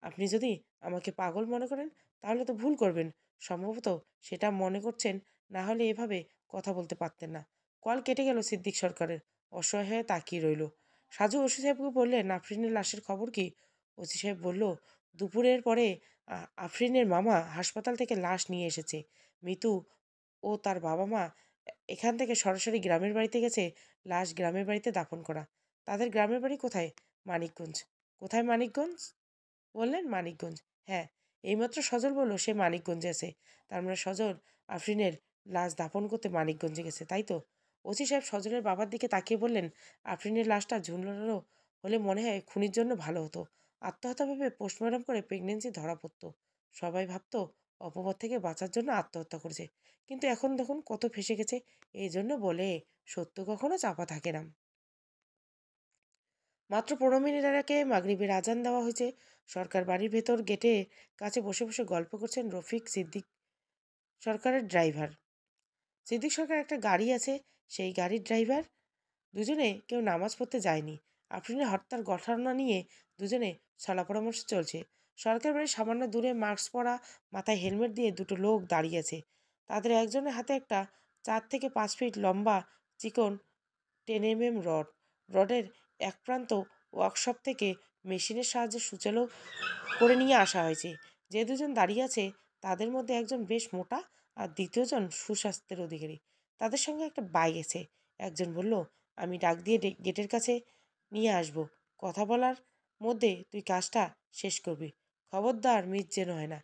আপনি যদি আমাকে পাগল মনে করেন তাহলে তো ভুল করবেন। সম্ভবত সেটা মনে করছেন, না হলে এভাবে কথা বলতে পারতেন না। কল কেটে গেল সিদ্দিক সরকারের। অসহায় হয়ে তাকিয়ে রইল। সাজু ওসি সাহেবকে বললেন, আফরিনের লাশের খবর কি? ওসি সাহেব বলল, দুপুরের পরে আফরিনের মামা হাসপাতাল থেকে লাশ নিয়ে এসেছে। মিতু ও তার বাবা মা এখান থেকে সরাসরি গ্রামের বাড়িতে গেছে লাশ গ্রামের বাড়িতে দাফন করা। তাদের গ্রামের বাড়ি কোথায়? মানিকগঞ্জ। কোথায় মানিকগঞ্জ? বললেন মানিকগঞ্জ। হ্যাঁ, এইমাত্র সজল বলল সে মানিকগঞ্জে আছে। তার মানে সজল আফরিনের লাশ দাফন করতে মানিকগঞ্জে গেছে, তাই তো? ওসি সাহেব সজলের বাবার দিকে তাকিয়ে বললেন, আফরিনের লাশটা ঝুলানো হলে মনে হয় খুনির জন্য ভালো হতো। আত্মহত্যা ভেবে পোস্টমর্টম করে প্রেগনেন্সি ধরা পড়তো। সবাই ভাবতো অপবাদ থেকে বাঁচার জন্য আত্মহত্যা করেছে। কিন্তু এখন দেখুন কত ফেঁসে গেছে। এই জন্য বলে সত্য কখনো চাপা থাকে না। মাত্র ১৫ মিনিট আগে মাগরিবের আজান দেওয়া হয়েছে। সরকার বাড়ির ভেতর গেটে কাছে বসে বসে গল্প করছেন রফিক সিদ্দিক সরকারের ড্রাইভার। সিদ্দিক সরকার একটা গাড়ি আছে, সেই গাড়ির ড্রাইভার। দুজনে কেউ নামাজ পড়তে যায়নি। আফরিনের হত্যার ঘটনা নিয়ে দুজনে সলা পরামর্শ চলছে। সরকার বাড়ির সামান্য দূরে মাস্ক পরা, মাথায় হেলমেট দিয়ে দুটো লোক দাঁড়িয়ে আছে। তাদের একজনের হাতে একটা 4 থেকে 5 ফিট লম্বা চিকন 10 mm রড। রডের এক প্রান্ত ওয়ার্কশপ থেকে মেশিনের সাহায্যে সুচালো করে নিয়ে আসা হয়েছে। যে দুজন দাঁড়িয়ে আছে তাদের মধ্যে একজন বেশ মোটা আর দ্বিতীয়জন সুস্বাস্থ্যের অধিকারী। তাদের সঙ্গে একটা বাইক আছে। একজন বলল, আমি ডাক দিয়ে গেটের কাছে নিয়ে আসব। কথা বলার মধ্যে তুই কাজটা শেষ করবি। খবরদার মিস যেন হয় না।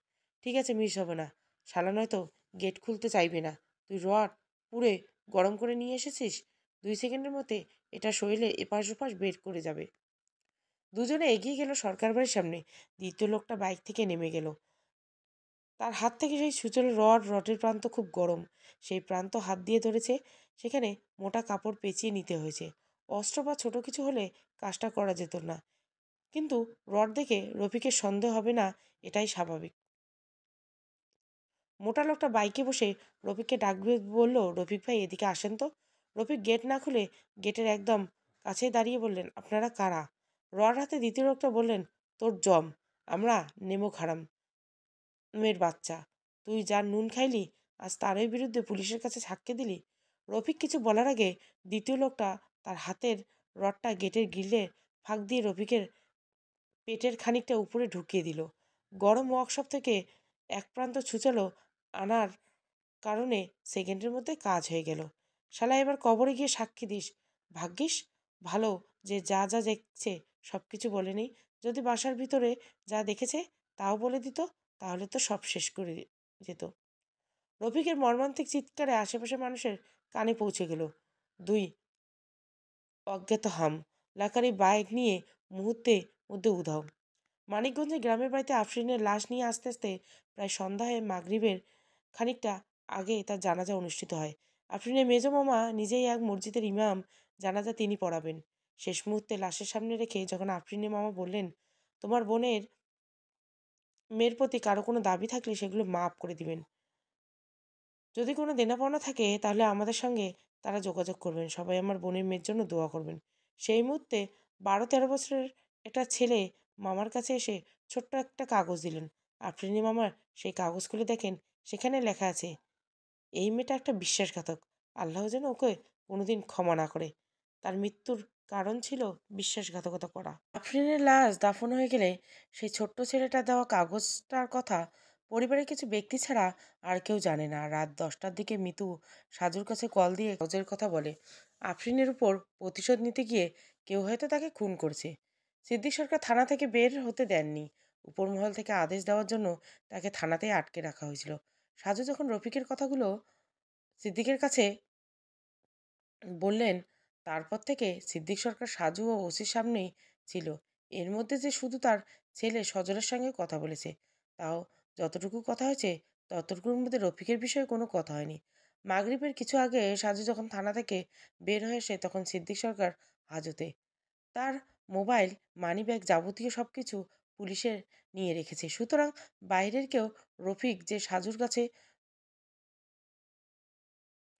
ঠিক আছে, মিস হবে না। শালা নয়তো গেট খুলতে চাইবে না। তুই রড পুড়ে গরম করে নিয়ে এসেছিস। 2 সেকেন্ডের মধ্যে এটা শরীরে এপাশ ওপাশ বের করে যাবে। দুজনে এগিয়ে গেল সরকার বাড়ির সামনে। দ্বিতীয় লোকটা বাইক থেকে নেমে গেল। তার হাত থেকে সেই সূচনা রডের প্রান্ত খুব গরম। সেই প্রান্ত হাত দিয়ে ধরেছে। সেখানে মোটা কাপড় পেঁচিয়ে নিতে হয়েছে। অস্ত্র বা ছোট কিছু হলে কাজটা করা যেত না। কিন্তু রড দেখে রফিকের সন্দেহ হবে না, এটাই স্বাভাবিক। মোটা লোকটা বাইকে বসে রফিককে ডাকবে বলল, রফিক ভাই এদিকে আসেন তো। রফিক গেট না খুলে গেটের একদম কাছে দাঁড়িয়ে বললেন, আপনারা কারা? রড হাতে দ্বিতীয় লোকটা বললেন, তোর জম। আমরা নেমো খারাম মেয়ের বাচ্চা। তুই যার নুন খাইলি আজ তারই বিরুদ্ধে পুলিশের কাছে সাক্ষ্য দিলি। রফিক কিছু বলার আগে দ্বিতীয় লোকটা তার হাতের রডটা গেটের গ্রিলে ফাঁক দিয়ে রফিকের পেটের খানিকটা উপরে ঢুকিয়ে দিল। গরম ওয়ার্কশপ থেকে এক প্রান্ত ছুচালো আনার কারণে সেকেন্ডের মধ্যে কাজ হয়ে গেল। শালা এবার কবরে গিয়ে সাক্ষী দিস। ভাগ্যিস ভালো যে যা যা দেখছে সব কিছু বলেনি। যদি বাসার ভিতরে যা দেখেছে তাও বলে দিত, তাহলে তো সব শেষ করে যেত। রফিকের মর্মান্তিক চিৎকারে আশেপাশে মানুষের কানে পৌঁছে গেল। দুই অজ্ঞাত হামলাকারী বাইক নিয়ে মুহূর্তে মধ্যে উধাও। মানিকগঞ্জে গ্রামের বাড়িতে আফরিনের লাশ নিয়ে আস্তে আস্তে প্রায় সন্ধ্যা হয়ে মাগরিবের খানিকটা আগে তার জানাজা অনুষ্ঠিত হয়। আফরিনের মেজ মামা নিজেই এক মসজিদের ইমাম, জানাজা তিনি পড়াবেন। শেষ মুহূর্তে লাশের সামনে রেখে যখন আফরিনের মামা বললেন, তোমার বোনের মেয়ের প্রতি কারো কোনো দাবি থাকলে সেগুলো মাফ করে দিবেন। যদি কোনো দেনা পাওনা থাকে তাহলে আমাদের সঙ্গে তারা যোগাযোগ করবেন। সবাই আমার বোনের মেয়ের জন্য দোয়া করবেন। সেই মুহূর্তে 12-13 বছরের একটা ছেলে মামার কাছে এসে ছোট্ট একটা কাগজ দিলেন। আফরিনী মামার সেই কাগজ খুলে দেখেন সেখানে লেখা আছে, এই মেয়েটা একটা বিশ্বাসঘাতক। আল্লাহ যেন ওকে কোনোদিন ক্ষমা না করে। তার মৃত্যুর কারণ ছিল বিশ্বাসঘাতকতা করা। আফরিনের লাশ দাফন হয়ে গেলে সেই ছোট্ট ছেলেটা দেওয়া কাগজটার কথা পরিবারের কিছু ব্যক্তি ছাড়া আর কেউ জানে না। রাত 10টার দিকে মিতু সাজুর কাছে কল দিয়ে কাগজের কথা বলে। আফরিনের উপর প্রতিশোধ নিতে গিয়ে কেউ হয়তো তাকে খুন করছে। সিদ্দিক সরকার থানা থেকে বের হতে দেননি। উপরমহল থেকে আদেশ দেওয়ার জন্য তাকে থানাতেই আটকে রাখা হয়েছিল। সাজু যখন রফিকের কথাগুলো সিদ্দিকের কাছে বললেন, তারপর থেকে সিদ্দিক সরকার সাজু ও ওসির সামনেই ছিল। এর মধ্যে যে শুধু তার ছেলে সজলের সঙ্গে কথা বলেছে, তাও যতটুকু কথা হয়েছে ততটুকুর মধ্যে রফিকের বিষয়ে কোনো কথা হয়নি। মাগরিবের কিছু আগে সাজু যখন থানা থেকে বের হয়ে আসে তখন সিদ্দিক সরকার হাজতে। তার মোবাইল, মানিব্যাগ যাবতীয় সব কিছু পুলিশের নিয়ে রেখেছে। সুতরাং বাইরের কেউ রফিক যে সাজুর কাছে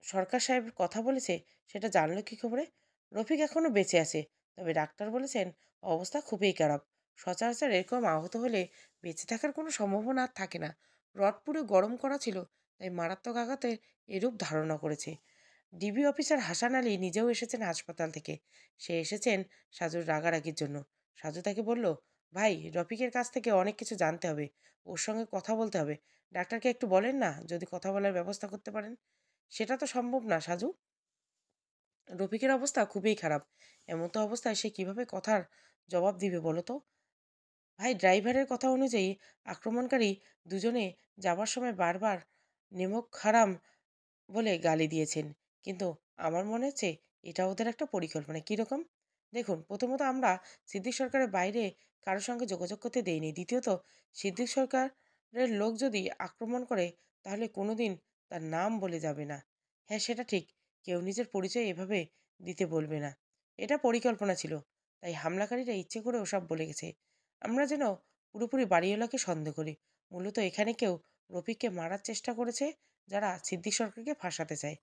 সরকার সাহেব কথা বলেছে সেটা জানলো কী খবরে? রফিক এখনও বেঁচে আছে, তবে ডাক্তার বলেছেন অবস্থা খুবই খারাপ। সচরাচর এরকম আহত হলে বেঁচে থাকার কোনো সম্ভাবনা আর থাকে না। রড পুরো গরম করা ছিল, তাই মারাত্মক আঘাতে এরূপ ধারণা করেছে। ডিবি অফিসার হাসান আলী নিজেও এসেছেন হাসপাতাল থেকে। সে এসেছেন সাজুর রাগারাগির জন্য। সাজু তাকে বলল, ভাই রফিকের কাছ থেকে অনেক কিছু জানতে হবে, ওর সঙ্গে কথা বলতে হবে। ডাক্তারকে একটু বলেন না যদি কথা বলার ব্যবস্থা করতে পারেন। সেটা তো সম্ভব না সাজু, রফিকের অবস্থা খুবই খারাপ। এমতো অবস্থায় সে কিভাবে কথার জবাব দিবে বলো তো? ভাই ড্রাইভারের কথা অনুযায়ী আক্রমণকারী দুজনে যাবার সময় বারবার নেমক হারাম বলে গালি দিয়েছেন। কিন্তু আমার মনে হচ্ছে এটা ওদের একটা পরিকল্পনা। কীরকম? দেখুন, প্রথমত আমরা সিদ্দিক সরকারের বাইরে কারোর সঙ্গে যোগাযোগ করতে দেইনি। দ্বিতীয়ত সিদ্দিক সরকারের লোক যদি আক্রমণ করে তাহলে কোনোদিন তার নাম বলে যাবে না। হ্যাঁ, সেটা ঠিক। কেউ নিজের পরিচয় এভাবে দিতে বলবে না। এটা পরিকল্পনা ছিল। তাই হামলাকারীরা ইচ্ছে করে ওসব বলে গেছে। আমরা যেন পুরোপুরি বাড়িওয়ালাকে সন্দেহ করি। মূলত এখানে কেউ রফিককে মারার চেষ্টা করেছে, যারা সিদ্দিক সরকারকে ফাঁসাতে চায়।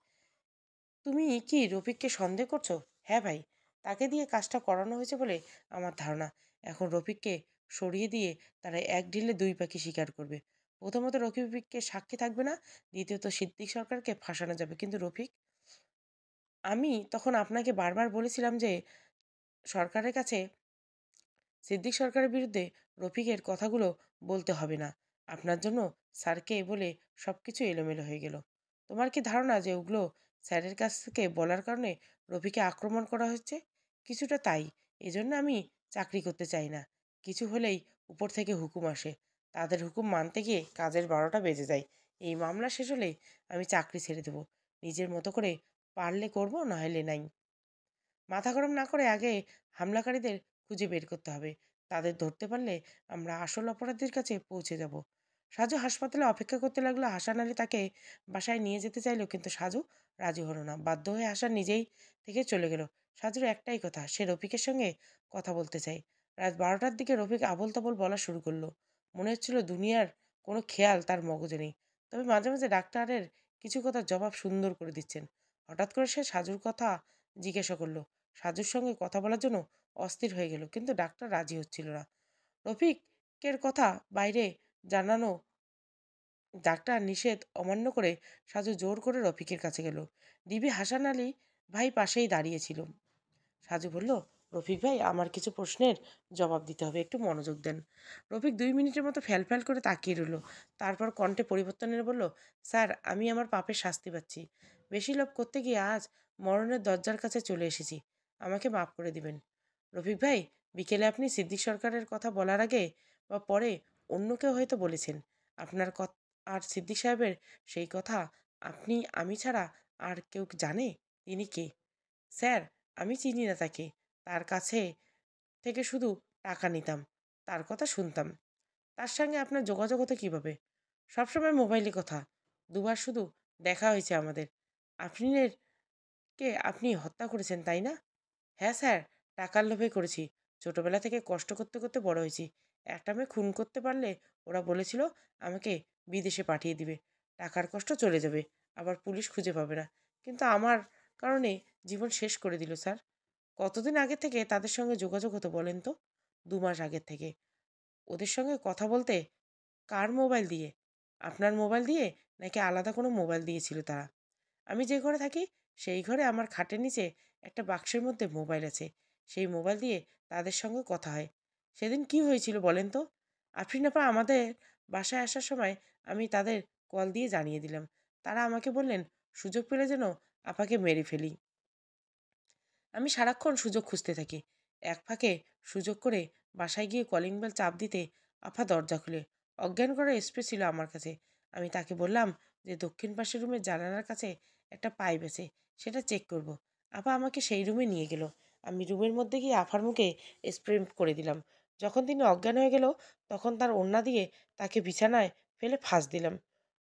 তুমি কি রফিককে সন্দেহ করছো? হ্যাঁ ভাই, তাকে দিয়ে কাজটা করানো হয়েছে বলে আমার ধারণা। এখন রফিককে সরিয়ে দিয়ে তারা এক ঢিলে দুই পাখি শিকার করবে। প্রথমত রফিককে সাক্ষী থাকবে না, দ্বিতীয়ত সিদ্দিক সরকারকে ফাঁসানো যাবে। কিন্তু রফিক, আমি তখন আপনাকে বারবার বলেছিলাম যে সরকারের কাছে সিদ্দিক সরকারের বিরুদ্ধে রফিকের কথাগুলো বলতে হবে না। আপনার জন্য স্যারকে বলে সব কিছু এলোমেলো হয়ে গেল। তোমার কি ধারণা যে ওগুলো স্যারের কাছ থেকে বলার কারণে রফিকে আক্রমণ করা হচ্ছে? কিছুটা তাই। এজন্য আমি চাকরি করতে চাই না। কিছু হলেই উপর থেকে হুকুম আসে। তাদের হুকুম মানতে গিয়ে কাজের 12টা বেজে যায়। এই মামলা শেষ হলেই আমি চাকরি ছেড়ে দেব। নিজের মতো করে পারলে করব, না হলে নাই। মাথা গরম না করে আগে হামলাকারীদের খুঁজে বের করতে হবে। তাদের ধরতে পারলে আমরা আসল অপরাধীর কাছে পৌঁছে যাব। সাজু হাসপাতালে অপেক্ষা করতে লাগলো। হাসান আলী তাকে বাসায় নিয়ে যেতে চাইলো, কিন্তু সাজু রাজি হলো না। বাধ্য হয়ে হাসান নিজেই থেকে চলে গেল। সাজুর একটাই কথা, সে রফিকের সঙ্গে কথা বলতে চায়। রাত 12টার দিকে রফিক আবোল তাবোল বলা শুরু করলো। মনে হচ্ছিল দুনিয়ার কোনো খেয়াল তার মগজে নেই। তবে মাঝে মাঝে ডাক্তারের কিছু কথার জবাব সুন্দর করে দিচ্ছেন। হঠাৎ করে সে সাজুর কথা জিজ্ঞাসা করলো। সাজুর সঙ্গে কথা বলার জন্য অস্থির হয়ে গেল, কিন্তু ডাক্তার রাজি হচ্ছিল না। রফিকের কথা বাইরে জানানো ডাক্তার নিষেধ অমান্য করে সাজু জোর করে রফিকের কাছে গেল। ডিবি হাসান আলী ভাই পাশেই দাঁড়িয়েছিল। সাজু বলল, রফিক ভাই, আমার কিছু প্রশ্নের জবাব দিতে হবে, একটু মনোযোগ দেন। রফিক 2 মিনিটের মতো ফ্যাল করে তাকিয়ে রইল। তারপর কণ্ঠে পরিবর্তন এনে বলল, স্যার, আমি আমার পাপের শাস্তি পাচ্ছি। বেশি লোভ করতে গিয়ে আজ মরণের দরজার কাছে চলে এসেছি। আমাকে মাফ করে দিবেন। রফিক ভাই, বিকেলে আপনি সিদ্দিক সরকারের কথা বলার আগে বা পরে অন্য কেউ হয়তো বলেছেন আপনার আর সিদ্দিক সাহেবের সেই কথা আমি ছাড়া আর কেউ জানে তিনি কে? স্যার, আমি চিনি না তাকে। তার কাছে থেকে শুধু টাকা নিতাম, তার কথা শুনতাম। তার সঙ্গে আপনার যোগাযোগ হতো কীভাবে? সবসময় মোবাইলে কথা। দুবার শুধু দেখা হয়েছে আমাদের। আফরিনের কে আপনি হত্যা করেছেন, তাই না? হ্যাঁ স্যার, টাকার লোভে করেছি। ছোটবেলা থেকে কষ্ট করতে করতে বড় হয়েছি। একটা মেয়ে খুন করতে পারলে ওরা বলেছিল আমাকে বিদেশে পাঠিয়ে দিবে। টাকার কষ্ট চলে যাবে, আবার পুলিশ খুঁজে পাবে না। কিন্তু আমার কারণে জীবন শেষ করে দিল স্যার। কতদিন আগে থেকে তাদের সঙ্গে যোগাযোগ হতো বলেন তো? 2 মাস আগের থেকে। ওদের সঙ্গে কথা বলতে কার মোবাইল দিয়ে? আপনার মোবাইল দিয়ে, নাকি আলাদা কোনো মোবাইল দিয়েছিল তারা? আমি যে ঘরে থাকি সেই ঘরে আমার খাটের নিচে একটা বাক্সের মধ্যে মোবাইল আছে। সেই মোবাইল দিয়ে তাদের সঙ্গে কথা হয়। সেদিন কি হয়েছিল বলেন তো? আফরিন আপা আমাদের বাসায় আসার সময় আমি তাদের কল দিয়ে জানিয়ে দিলাম। তারা আমাকে বললেন সুযোগ পেলে যেন আপাকে মেরে ফেলি। আমি সারাক্ষণ সুযোগ খুঁজতে থাকি। এক ফাঁকে সুযোগ করে বাসায় গিয়ে কলিং বেল চাপ দিতে আফা দরজা খুলে। অজ্ঞান করা স্প্রে ছিল আমার কাছে। আমি তাকে বললাম যে দক্ষিণ পাশের রুমের জানালার কাছে একটা পাইপ আছে, সেটা চেক করব। আপা আমাকে সেই রুমে নিয়ে গেল। আমি রুমের মধ্যে গিয়ে আফার মুখে স্প্রে করে দিলাম। যখন তিনি অজ্ঞান হয়ে গেল, তখন তার ওড়না দিয়ে তাকে বিছানায় ফেলে ফাঁস দিলাম।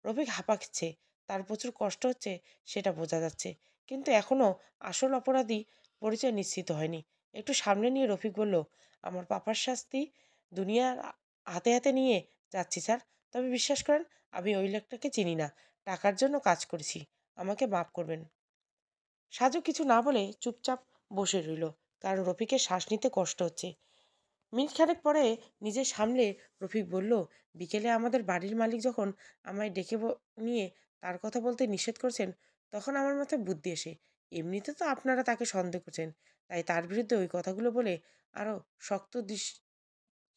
রফিক হাঁপাচ্ছে, তার প্রচুর কষ্ট হচ্ছে, সেটা বোঝা যাচ্ছে। কিন্তু এখনও আসল অপরাধী পরিচয় নিশ্চিত হয়নি। একটু সামনে নিয়ে রফিক বলল, আমার পাপার শাস্তি দুনিয়ার হাতে হাতে নিয়ে যাচ্ছি স্যার। তবে বিশ্বাস করেন, আমি ওই লোকটাকে চিনি না। টাকার জন্য কাজ করেছি। আমাকে মাফ করবেন। সাজু কিছু না বলে চুপচাপ বসে রইল, কারণ রফিকের শ্বাস নিতে কষ্ট হচ্ছে। মিনিট খানেক পরে নিজের সামলে রফিক বলল, বিকেলে আমাদের বাড়ির মালিক যখন আমায় ডেকে নিয়ে তার কথা বলতে নিষেধ করছেন, তখন আমার মাথায় বুদ্ধি এসে, এমনিতে তো আপনারা তাকে সন্দেহ করছেন, তাই তার বিরুদ্ধে ওই কথাগুলো বলে আরও শক্ত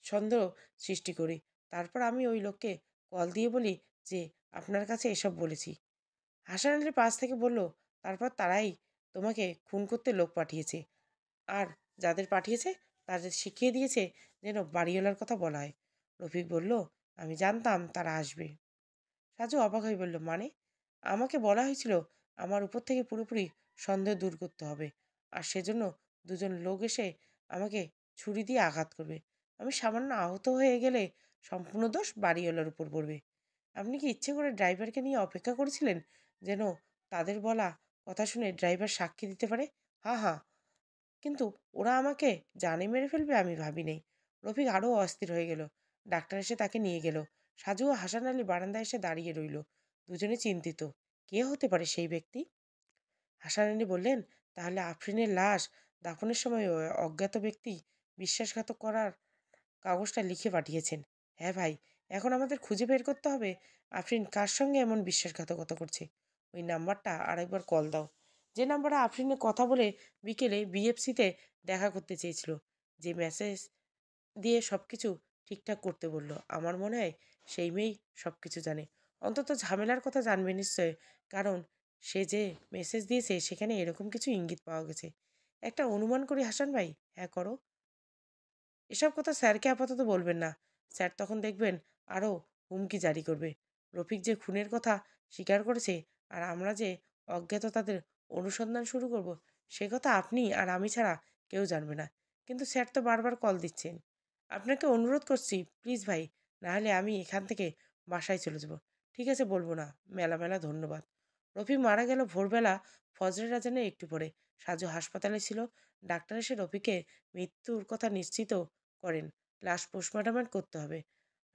সন্দেহ সৃষ্টি করি। তারপর আমি ওই লোককে কল দিয়ে বলি যে আপনার কাছে এসব বলেছি। হাসান আলীর পাশ থেকে বলল, তারপর তারাই তোমাকে খুন করতে লোক পাঠিয়েছে। আর যাদের পাঠিয়েছে তাদের শিখিয়ে দিয়েছে যেন বাড়িওয়ালার কথা বলা হয়। রফিক বলল, আমি জানতাম তারা আসবে। সাজু অবাক হয়ে বলল, মানে? আমাকে বলা হয়েছিল আমার উপর থেকে পুরোপুরি সন্দেহ দূর করতে হবে, আর সেজন্য দুজন লোক এসে আমাকে ছুরি দিয়ে আঘাত করবে। আমি সামান্য আহত হয়ে গেলে সম্পূর্ণ দোষ বাড়িওয়ালার উপর পড়বে। আপনি কি ইচ্ছে করে ড্রাইভারকে নিয়ে অপেক্ষা করেছিলেন যেন তাদের বলা কথা শুনে ড্রাইভার সাক্ষী দিতে পারে? হা হা। কিন্তু ওরা আমাকে জানে মেরে ফেলবে আমি ভাবি নাই। রফিক আরও অস্থির হয়ে গেল। ডাক্তার এসে তাকে নিয়ে গেল। সাজু ও হাসান আলী বারান্দায় এসে দাঁড়িয়ে রইল, দুজনে চিন্তিত। কে হতে পারে সেই ব্যক্তি? হাসান আলী বললেন, তাহলে আফরিনের লাশ দাফনের সময় ওই অজ্ঞাত ব্যক্তি বিশ্বাসঘাতক করার কাগজটা লিখে পাঠিয়েছেন। হ্যাঁ ভাই, এখন আমাদের খুঁজে বের করতে হবে আফরিন কার সঙ্গে এমন বিশ্বাসঘাতকতা করছে। ওই নাম্বারটা আরেকবার কল দাও। যে নাম্বারে আফরিনের কথা বলে বিকেলে বিএফসিতে দেখা করতে চেয়েছিল, যে মেসেজ দিয়ে সব কিছু ঠিকঠাক করতে বলল। আমার মনে হয় সেই মেয়েই সব কিছু জানে। অন্তত ঝামেলার কথা জানবে নিশ্চয়, কারণ সে যে মেসেজ দিয়েছে সেখানে এরকম কিছু ইঙ্গিত পাওয়া গেছে। একটা অনুমান করি হাসান ভাই। হ্যাঁ করো। এসব কথা স্যারকে আপাতত বলবেন না। স্যার তখন দেখবেন আরও হুমকি জারি করবে। রফিক যে খুনের কথা স্বীকার করেছে আর আমরা যে অজ্ঞাত তাদের অনুসন্ধান শুরু করব, সে কথা আপনি আর আমি ছাড়া কেউ জানবে না। কিন্তু স্যার তো বারবার কল দিচ্ছেন। আপনাকে অনুরোধ করছি প্লিজ ভাই, নাহলে আমি এখান থেকে বাসায় চলে যাব। ঠিক আছে, বলবো না। মেলা মেলা ধন্যবাদ। রফিক মারা গেল ভোরবেলা ফজরের আজানে একটু পরে। সাজু হাসপাতালে ছিল। ডাক্তার এসে রফিকে মৃত্যুর কথা নিশ্চিত করেন। লাশ পোস্টমর্টম করতে হবে।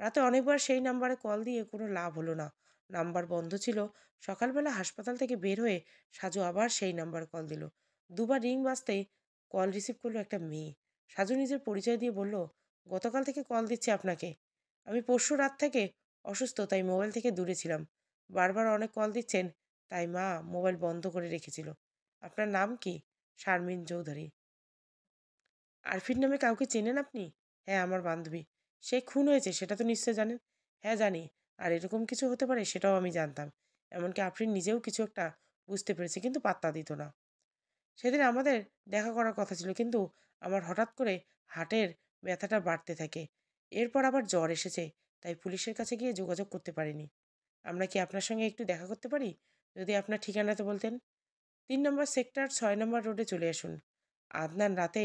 রাতে অনেকবার সেই নাম্বারে কল দিয়ে কোনো লাভ হলো না। নাম্বার বন্ধ ছিল। সকালবেলা হাসপাতাল থেকে বের হয়ে সাজু আবার সেই নাম্বার কল দিল। দুবার রিং বাজতেই কল রিসিভ করলো একটা মেয়ে। সাজু নিজের পরিচয় দিয়ে বলল, গতকাল থেকে কল দিচ্ছি আপনাকে। আমি পরশু রাত থেকে অসুস্থ, তাই মোবাইল থেকে দূরে ছিলাম। বারবার অনেক কল দিচ্ছেন, তাই মা মোবাইল বন্ধ করে রেখেছিল। আপনার নাম কি? শারমিন চৌধুরী। আরফিন নামে কাউকে চেনেন আপনি? হ্যাঁ, আমার বান্ধবী। সে খুন হয়েছে সেটা তো নিশ্চয় জানেন। হ্যাঁ জানি। আর এরকম কিছু হতে পারে সেটাও আমি জানতাম। এমনকি আফরিন নিজেও কিছু একটা বুঝতে পেরেছে, কিন্তু পাত্তা দিত না। সেদিন আমাদের দেখা করার কথা ছিল, কিন্তু আমার হঠাৎ করে হার্টের ব্যথাটা বাড়তে থাকে। এরপর আবার জ্বর এসেছে, তাই পুলিশের কাছে গিয়ে যোগাযোগ করতে পারিনি। আমরা কি আপনার সঙ্গে একটু দেখা করতে পারি? যদি আপনার ঠিকানাটা বলতেন। ৩ নম্বর সেক্টর ৬ নম্বর রোডে চলে আসুন। আদনান রাতে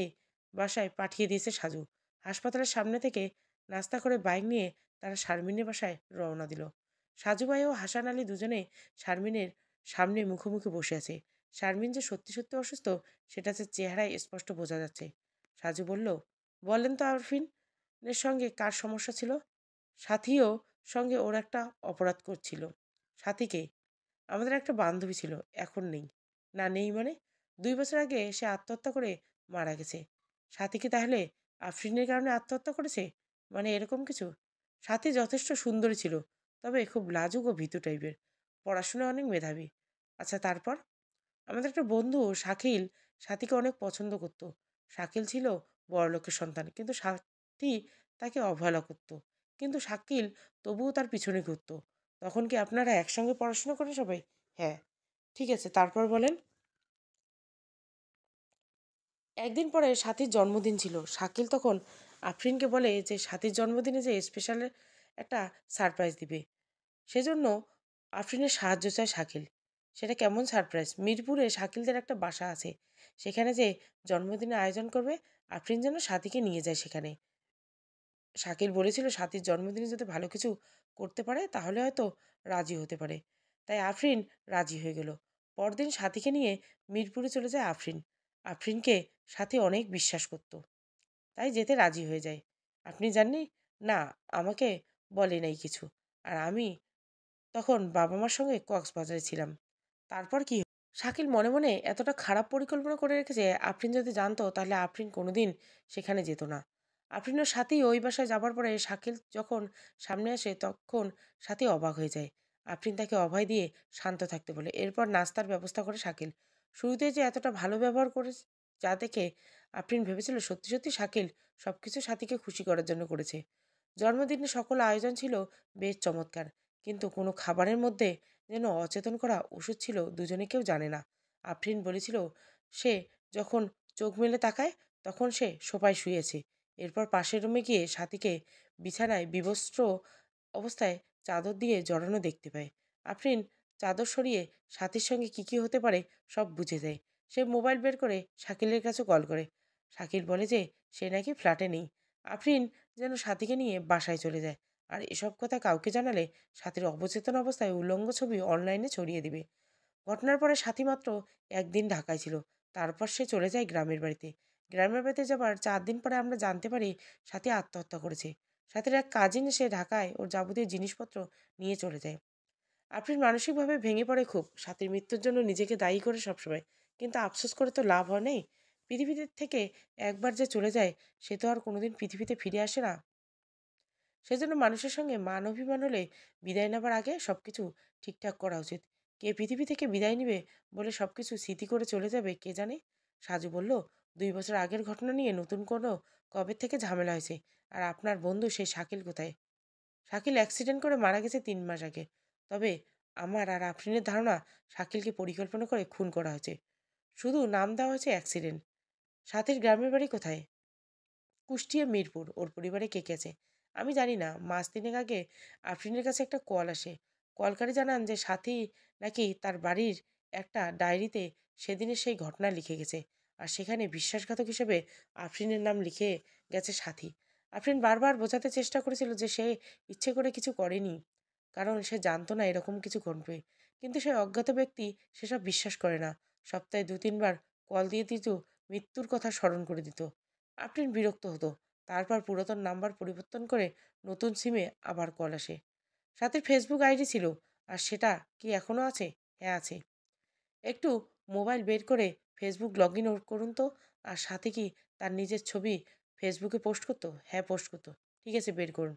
বাসায় পাঠিয়ে দিয়েছে সাজু। হাসপাতালের সামনে থেকে নাস্তা করে বাইক নিয়ে তারা শারমিনের বাসায় রওনা দিল। সাজু ভাই ও হাসান আলী দুজনে শারমিনের সামনে মুখোমুখি বসে আছে। শারমিন যে সত্যি সত্যি অসুস্থ সেটা যে চেহারায় স্পষ্ট বোঝা যাচ্ছে। সাজু বলল, বলেন তো আরফিন এর সঙ্গে কার সমস্যা ছিল? সাথীও সঙ্গে ওর একটা অপরাধ করছিল। সাথীকে? আমাদের একটা বান্ধবী ছিল, এখন নেই। না নেই মানে? ২ বছর আগে সে আত্মহত্যা করে মারা গেছে। সাথী কি তাহলে আফরিনের কারণে আত্মহত্যা করেছে? মানে এরকম কিছু? সাথী যথেষ্ট সুন্দরী ছিল, তবে খুব লাজুক ও ভীতু টাইপের। পড়াশোনায় অনেক মেধাবী। আচ্ছা তারপর? আমাদের একটা বন্ধু শাকিল সাথীকে অনেক পছন্দ করত। শাকিল ছিল বড়লোকের সন্তান, কিন্তু সাথী তাকে অবহেলা করত। কিন্তু শাকিল তবুও তার পিছনে ঘুরত। তখন কি আপনারা একসঙ্গে পড়াশোনা করেন সবাই? হ্যাঁ। ঠিক আছে, তারপর বলেন। একদিন পরে সাথীর জন্মদিন ছিল। শাকিল তখন আফরিনকে বলে যে সাথীর জন্মদিনে যে স্পেশাল একটা সারপ্রাইজ দিবে। সেজন্য আফরিনের সাহায্য চায় শাকিল। সেটা কেমন সারপ্রাইজ? মিরপুরে শাকিলদের একটা বাসা আছে। সেখানে যে জন্মদিনের আয়োজন করবে, আফরিন যেন সাথীকে নিয়ে যায় সেখানে। শাকিল বলেছিল সাথীর জন্মদিনে যদি ভালো কিছু করতে পারে তাহলে হয়তো রাজি হতে পারে। তাই আফরিন রাজি হয়ে গেল। পরদিন সাথীকে নিয়ে মিরপুরে চলে যায় আফরিন। আফরিনকে সাথী অনেক বিশ্বাস করত, তাই যেতে রাজি হয়ে যায়। আপনি জাননি? না, আমাকে বলে নাই কিছু। আর আমি তখন বাবা মার সঙ্গে কক্সবাজারে ছিলাম। তারপর কি শাকিল মনে মনে এতটা খারাপ পরিকল্পনা করে রেখেছে, আফরিন যদি জানতো তাহলে আফরিন কোনোদিন সেখানে যেত না। আফরিনের সাথেই ওই বাসায় যাবার পরে শাকিল যখন সামনে আসে তখন সাথী অবাক হয়ে যায়। আফরিন তাকে অভয় দিয়ে শান্ত থাকতে বলে। এরপর নাস্তার ব্যবস্থা করে শাকিল। শুরুতে যে এতটা ভালো ব্যবহার করে যা দেখে আফরিন ভেবেছিল সত্যি সত্যি শাকিল সবকিছু সাথীকে খুশি করার জন্য করেছে। জন্মদিনে সকল আয়োজন ছিল বেশ চমৎকার, কিন্তু কোনো খাবারের মধ্যে যেন অচেতন করা ওষুধ ছিল, দুজনে কেউ জানে না। আফরিন বলেছিল সে যখন চোখ মেলে তাকায় তখন সে সোফায় শুয়েছে। এরপর পাশের রুমে গিয়ে সাথীকে বিছানায় বিবস্ত্র অবস্থায় চাদর দিয়ে জড়ানো দেখতে পায়। আফরিন চাদর সরিয়ে সাথীর সঙ্গে কি হতে পারে সব বুঝে যায়। সে মোবাইল বের করে শাকিলের কাছে কল করে। শাকিল বলে যে সে নাকি ফ্ল্যাটে নেই। আফরিন যেন সাথীকে নিয়ে বাসায় চলে যায়। আর এসব কথা কাউকে জানালে সাথীর অবচেতন অবস্থায় উলঙ্গ ছবি অনলাইনে ছড়িয়ে দিবে। ঘটনার পরে সাথী মাত্র একদিন ঢাকায় ছিল। তারপর সে চলে যায় গ্রামের বাড়িতে। গ্রামের বাড়িতে যাবার 4 দিন পরে আমরা জানতে পারি সাথী আত্মহত্যা করেছে। সাথীর এক কাজিন এসে ঢাকায় ওর যাবতীয় জিনিসপত্র নিয়ে চলে যায়। আফরিন মানসিকভাবে ভেঙে পড়ে খুব। সাথীর মৃত্যুর জন্য নিজেকে দায়ী করে সবসময়। কিন্তু আফসোস করে তো লাভ হয় নেই। পৃথিবীতে থেকে একবার যে চলে যায় সে তো আর কোনোদিন পৃথিবীতে ফিরে আসে না। সেজন্য মানুষের সঙ্গে মান অভিমান হলে বিদায় নেবার আগে সবকিছু ঠিকঠাক করা উচিত। কে পৃথিবী থেকে বিদায় নিবে বলে সবকিছু স্মৃতি করে চলে যাবে কে জানে। সাজু বলল, 2 বছর আগের ঘটনা নিয়ে নতুন কোনো কবে থেকে ঝামেলা হয়েছে? আর আপনার বন্ধু সেই শাকিল কোথায়? শাকিল অ্যাক্সিডেন্ট করে মারা গেছে 3 মাস আগে। তবে আমার আর আফরিনের ধারণা শাকিলকে পরিকল্পনা করে খুন করা হয়েছে। শুধু নাম দেওয়া হয়েছে অ্যাক্সিডেন্ট। সাথীর গ্রামের বাড়ি কোথায়? কুষ্টিয়া মিরপুর। ওর পরিবারে কে কে আছে? আমি জানি না। মাস তিনেক আগে আফরিনের কাছে একটা কল আসে। কলকারী জানান যে সাথী নাকি তার বাড়ির একটা ডায়েরিতে সেদিনের সেই ঘটনা লিখে গেছে। আর সেখানে বিশ্বাসঘাতক হিসেবে আফরিনের নাম লিখে গেছে সাথী। আফরিন বারবার বোঝাতে চেষ্টা করেছিল যে সে ইচ্ছে করে কিছু করেনি, কারণ সে জানতো না এরকম কিছু ঘটবে। কিন্তু সেই অজ্ঞাত ব্যক্তি সেসব বিশ্বাস করে না। সপ্তাহে 2-3 বার কল দিয়ে দিত, মৃত্যুর কথা স্মরণ করে দিত। আফরিন বিরক্ত হতো। তারপর পুরাতন নাম্বার পরিবর্তন করে নতুন সিমে আবার কল আসে। সাথে ফেসবুক আইডি ছিল। আর সেটা কি এখনো আছে? হ্যাঁ, আছে। একটু মোবাইল বের করে ফেসবুক লগ ইন করুন তো। আর সাথে কি তার নিজের ছবি ফেসবুকে পোস্ট করতো? হ্যাঁ, পোস্ট করতো। ঠিক আছে, বের করুন।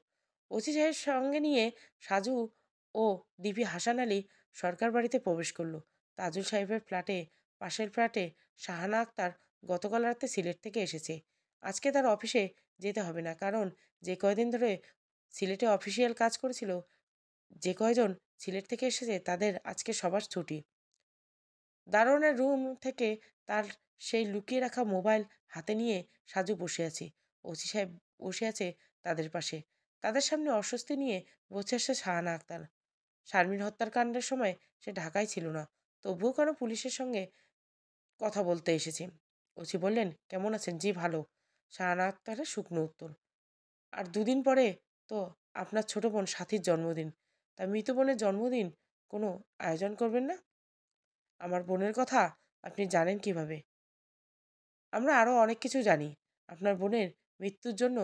ওসি সাহেব সঙ্গে নিয়ে সাজু ও ডিপি হাসান আলী সরকার বাড়িতে প্রবেশ করলো। তাজুল সাহেবের ফ্ল্যাটে, পাশের ফ্ল্যাটে শাহানা আক্তার গতকাল রাতে সিলেট থেকে এসেছে। আজকে তার অফিসে যেতে হবে না, কারণ যে কয়দিন ধরে সিলেটে অফিসিয়াল কাজ করেছিল, যে কয়জন সিলেট থেকে এসেছে তাদের আজকে সবার ছুটি। দারোয়ানের রুম থেকে তার সেই লুকিয়ে রাখা মোবাইল হাতে নিয়ে সাজু বসে আছে। ওসি সাহেব বসে আছে তাদের পাশে। তাদের সামনে অস্বস্তি নিয়ে বসে আসছে শাহানা আক্তার। শারমিন হত্যাকাণ্ডের সময় সে ঢাকায় ছিল না, তবুও কেন পুলিশের সঙ্গে কথা বলতে এসেছে? ওসি বললেন, কেমন আছেন? জি, ভালো। শাহানা আক্তারের শুকনো উত্তর। আর 2 দিন পরে তো আপনার ছোট বোন সাথীর জন্মদিন। তা মৃত বোনের জন্মদিন কোনো আয়োজন করবেন না? আমার বোনের কথা আপনি জানেন কিভাবে? আমরা আরো অনেক কিছু জানি। আপনার বোনের মৃত্যুর জন্য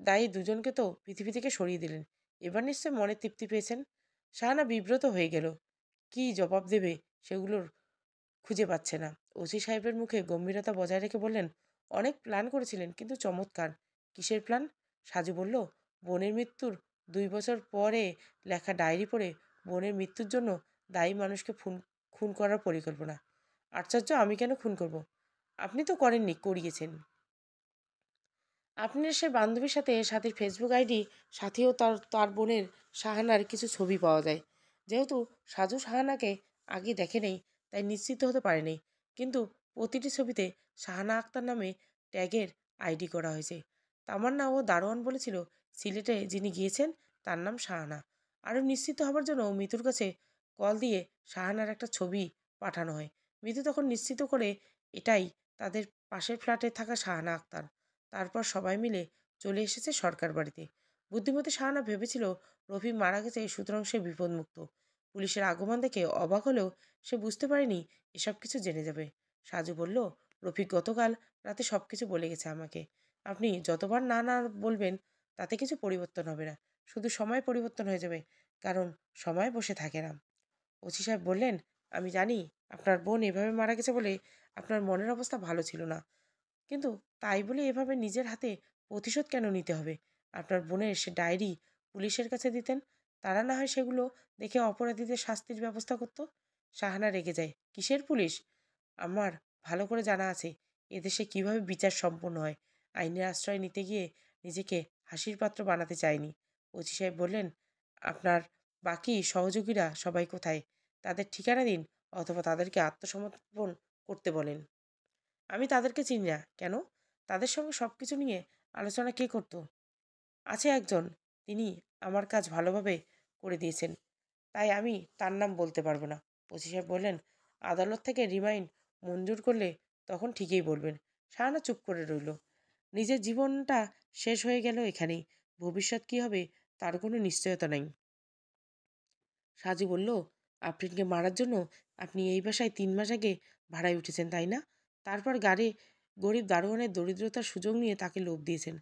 দায়ী দুজনকে তো পৃথিবী থেকে সরিয়ে দিলেন। এবার নিশ্চয় মনে তৃপ্তি পেয়েছেন। শাহানা বিব্রত হয়ে গেল। কি জবাব দেবে সেগুলোর খুঁজে পাচ্ছে না। ওসি সাহেবের মুখে গম্ভীরতা বজায় রেখে বললেন, অনেক প্ল্যান করেছিলেন, কিন্তু চমৎকার। কিসের প্ল্যান? সাজু বলল, বোনের মৃত্যুর 2 বছর পরে লেখা ডায়েরি পড়ে বোনের মৃত্যুর জন্য দায়ী মানুষকে খুন করার পরিকল্পনা। আশ্চর্য, আমি কেন খুন করব? আপনি তো করেননি, করিয়েছেন। আপনার সে বান্ধবীর সাথে সাথীর ফেসবুক আইডি, সাথীও তার তার বোনের শাহানার কিছু ছবি পাওয়া যায়। যেহেতু সাজু শাহানাকে আগে দেখে নেই, তাই নিশ্চিত হতে পারেনি। কিন্তু প্রতিটি ছবিতে শাহানা আক্তার নামে ট্যাগের আইডি করা হয়েছে। তামান্না ও দারোয়ান বলেছিল সিলেটে যিনি গিয়েছেন তার নাম শাহানা। আরও নিশ্চিত হবার জন্য মিতুর কাছে কল দিয়ে শাহানার একটা ছবি পাঠানো হয়। মিতু তখন নিশ্চিত করে এটাই তাদের পাশের ফ্ল্যাটে থাকা শাহানা আক্তার। তারপর সবাই মিলে চলে এসেছে সরকার বাড়িতে। বুদ্ধিমতী শাহানা ভেবেছিল রফি মারা গেছে, সুতরাং সে বিপদমুক্ত। পুলিশের আগমন দেখে অবাক হলেও সে বুঝতে পারেনি এসব কিছু জেনে যাবে। সাজু বলল, রফিক গতকাল রাতে সব কিছু বলে গেছে আমাকে। আপনি যতবার না না বলবেন তাতে কিছু পরিবর্তন হবে না, শুধু সময় পরিবর্তন হয়ে যাবে, কারণ সময় বসে থাকে না। ওসি সাহেব বললেন, আমি জানি আপনার বোন এভাবে মারা গেছে বলে আপনার মনের অবস্থা ভালো ছিল না, কিন্তু তাই বলে এভাবে নিজের হাতে প্রতিশোধ কেন নিতে হবে? আপনার বোনের সে ডায়েরি পুলিশের কাছে দিতেন, তারা না হয় সেগুলো দেখে অপরাধীদের শাস্তির ব্যবস্থা করত। শাহানা রেগে যায়, কিসের পুলিশ? আমার ভালো করে জানা আছে এদেশে কিভাবে বিচার সম্পন্ন হয়। আইনের আশ্রয় নিতে গিয়ে নিজেকে হাসির পাত্র বানাতে চায়নি। ওসি সাহেব বললেন, আপনার বাকি সহযোগীরা সবাই কোথায়? তাদের ঠিকানা দিন, অথবা তাদেরকে আত্মসমর্পণ করতে বলেন। আমি তাদেরকে চিনি না। কেন? তাদের সঙ্গে সব কিছু নিয়ে আলোচনা কে করতো? আছে একজন, তিনি আমার কাজ ভালোভাবে করে দিয়েছেন, তাই আমি তার নাম বলতে পারবো না। ওসি সাহেব বললেন, আদালত থেকে রিমাইন্ড মঞ্জুর করলে তখন ঠিকই বলবেন। শাহানা চুপ করে রইল। নিজের জীবনটা শেষ হয়ে গেল এখানেই। ভবিষ্যৎ কি হবে তার কোনো নিশ্চয়তা নেই। সাজু বলল, আফরিনকে মারার জন্য আপনি এই বাসায় 3 মাস আগে ভাড়ায় উঠেছেন, তাই না? তারপর গাড়ি গরিব দারোয়ানের দরিদ্রতার সুযোগ নিয়ে তাকে লোভ দিয়েছেন।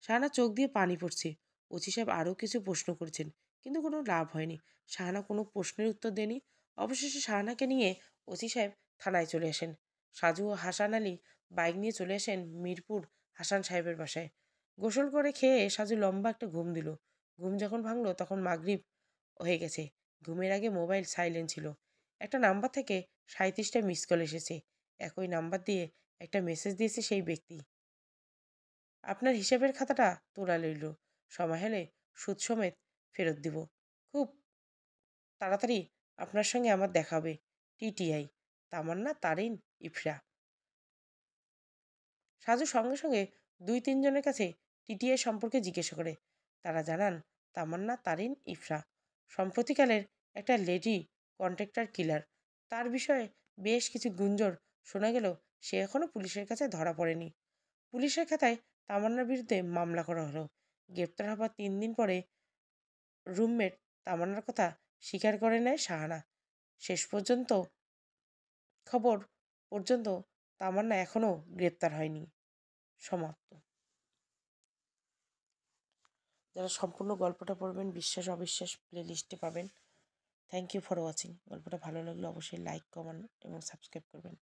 শাহানা চোখ দিয়ে পানি পড়ছে। ওসি সাহেব আরও কিছু প্রশ্ন করেছেন, কিন্তু কোনো লাভ হয়নি। শাহানা কোনো প্রশ্নের উত্তর দেয়নি। অবশেষে শাহানাকে নিয়ে ওসি সাহেব থানায় চলে আসেন। সাজু ও হাসান আলী বাইক নিয়ে চলে আসেন মিরপুর হাসান সাহেবের বাসায়। গোসল করে খেয়ে সাজু লম্বা একটা ঘুম দিল। ঘুম যখন ভাঙলো তখন মাগরিব হয়ে গেছে। ঘুমের আগে মোবাইল সাইলেন্ট ছিল। একটা নাম্বার থেকে 37টা মিস কল এসেছে। একই নাম্বার দিয়ে একটা মেসেজ দিয়েছে সেই ব্যক্তি। আপনার হিসাবের খাতাটা তোলা রইল। সময় হলে সুদ সমেত ফেরত দিব। খুব তাড়াতাড়ি আপনার সঙ্গে আমার দেখা হবে। টিটিআই, তামান্না তারিন ইফরা। সাজু সঙ্গে সঙ্গে 2-3 জনের কাছে টিটিআই সম্পর্কে জিজ্ঞাসা করে। তারা জানান তামান্না তারিন ইফরা সম্প্রতিকালের একটা লেডি কন্ট্রাক্টর কিলার। তার বিষয়ে বেশ কিছু গুঞ্জন শোনা গেলেও সে এখনও পুলিশের কাছে ধরা পড়েনি। পুলিশের খাতায় তামান্নার বিরুদ্ধে মামলা করা হলো। গ্রেপ্তার হবার 3 দিন পরে রুমমেট তামান্নার কথা স্বীকার করে নেয় শাহানা। শেষ পর্যন্ত খবর পর্যন্ত তামান্না এখনও গ্রেপ্তার হয়নি। সমাপ্ত। যারা সম্পূর্ণ গল্পটা পড়বেন বিশ্বাস অবিশ্বাস প্লেলিস্টে পাবেন। Thank you for watching. গল্পটা ভালো লাগলে অবশ্যই লাইক, কমেন্ট এবং সাবস্ক্রাইব করবেন।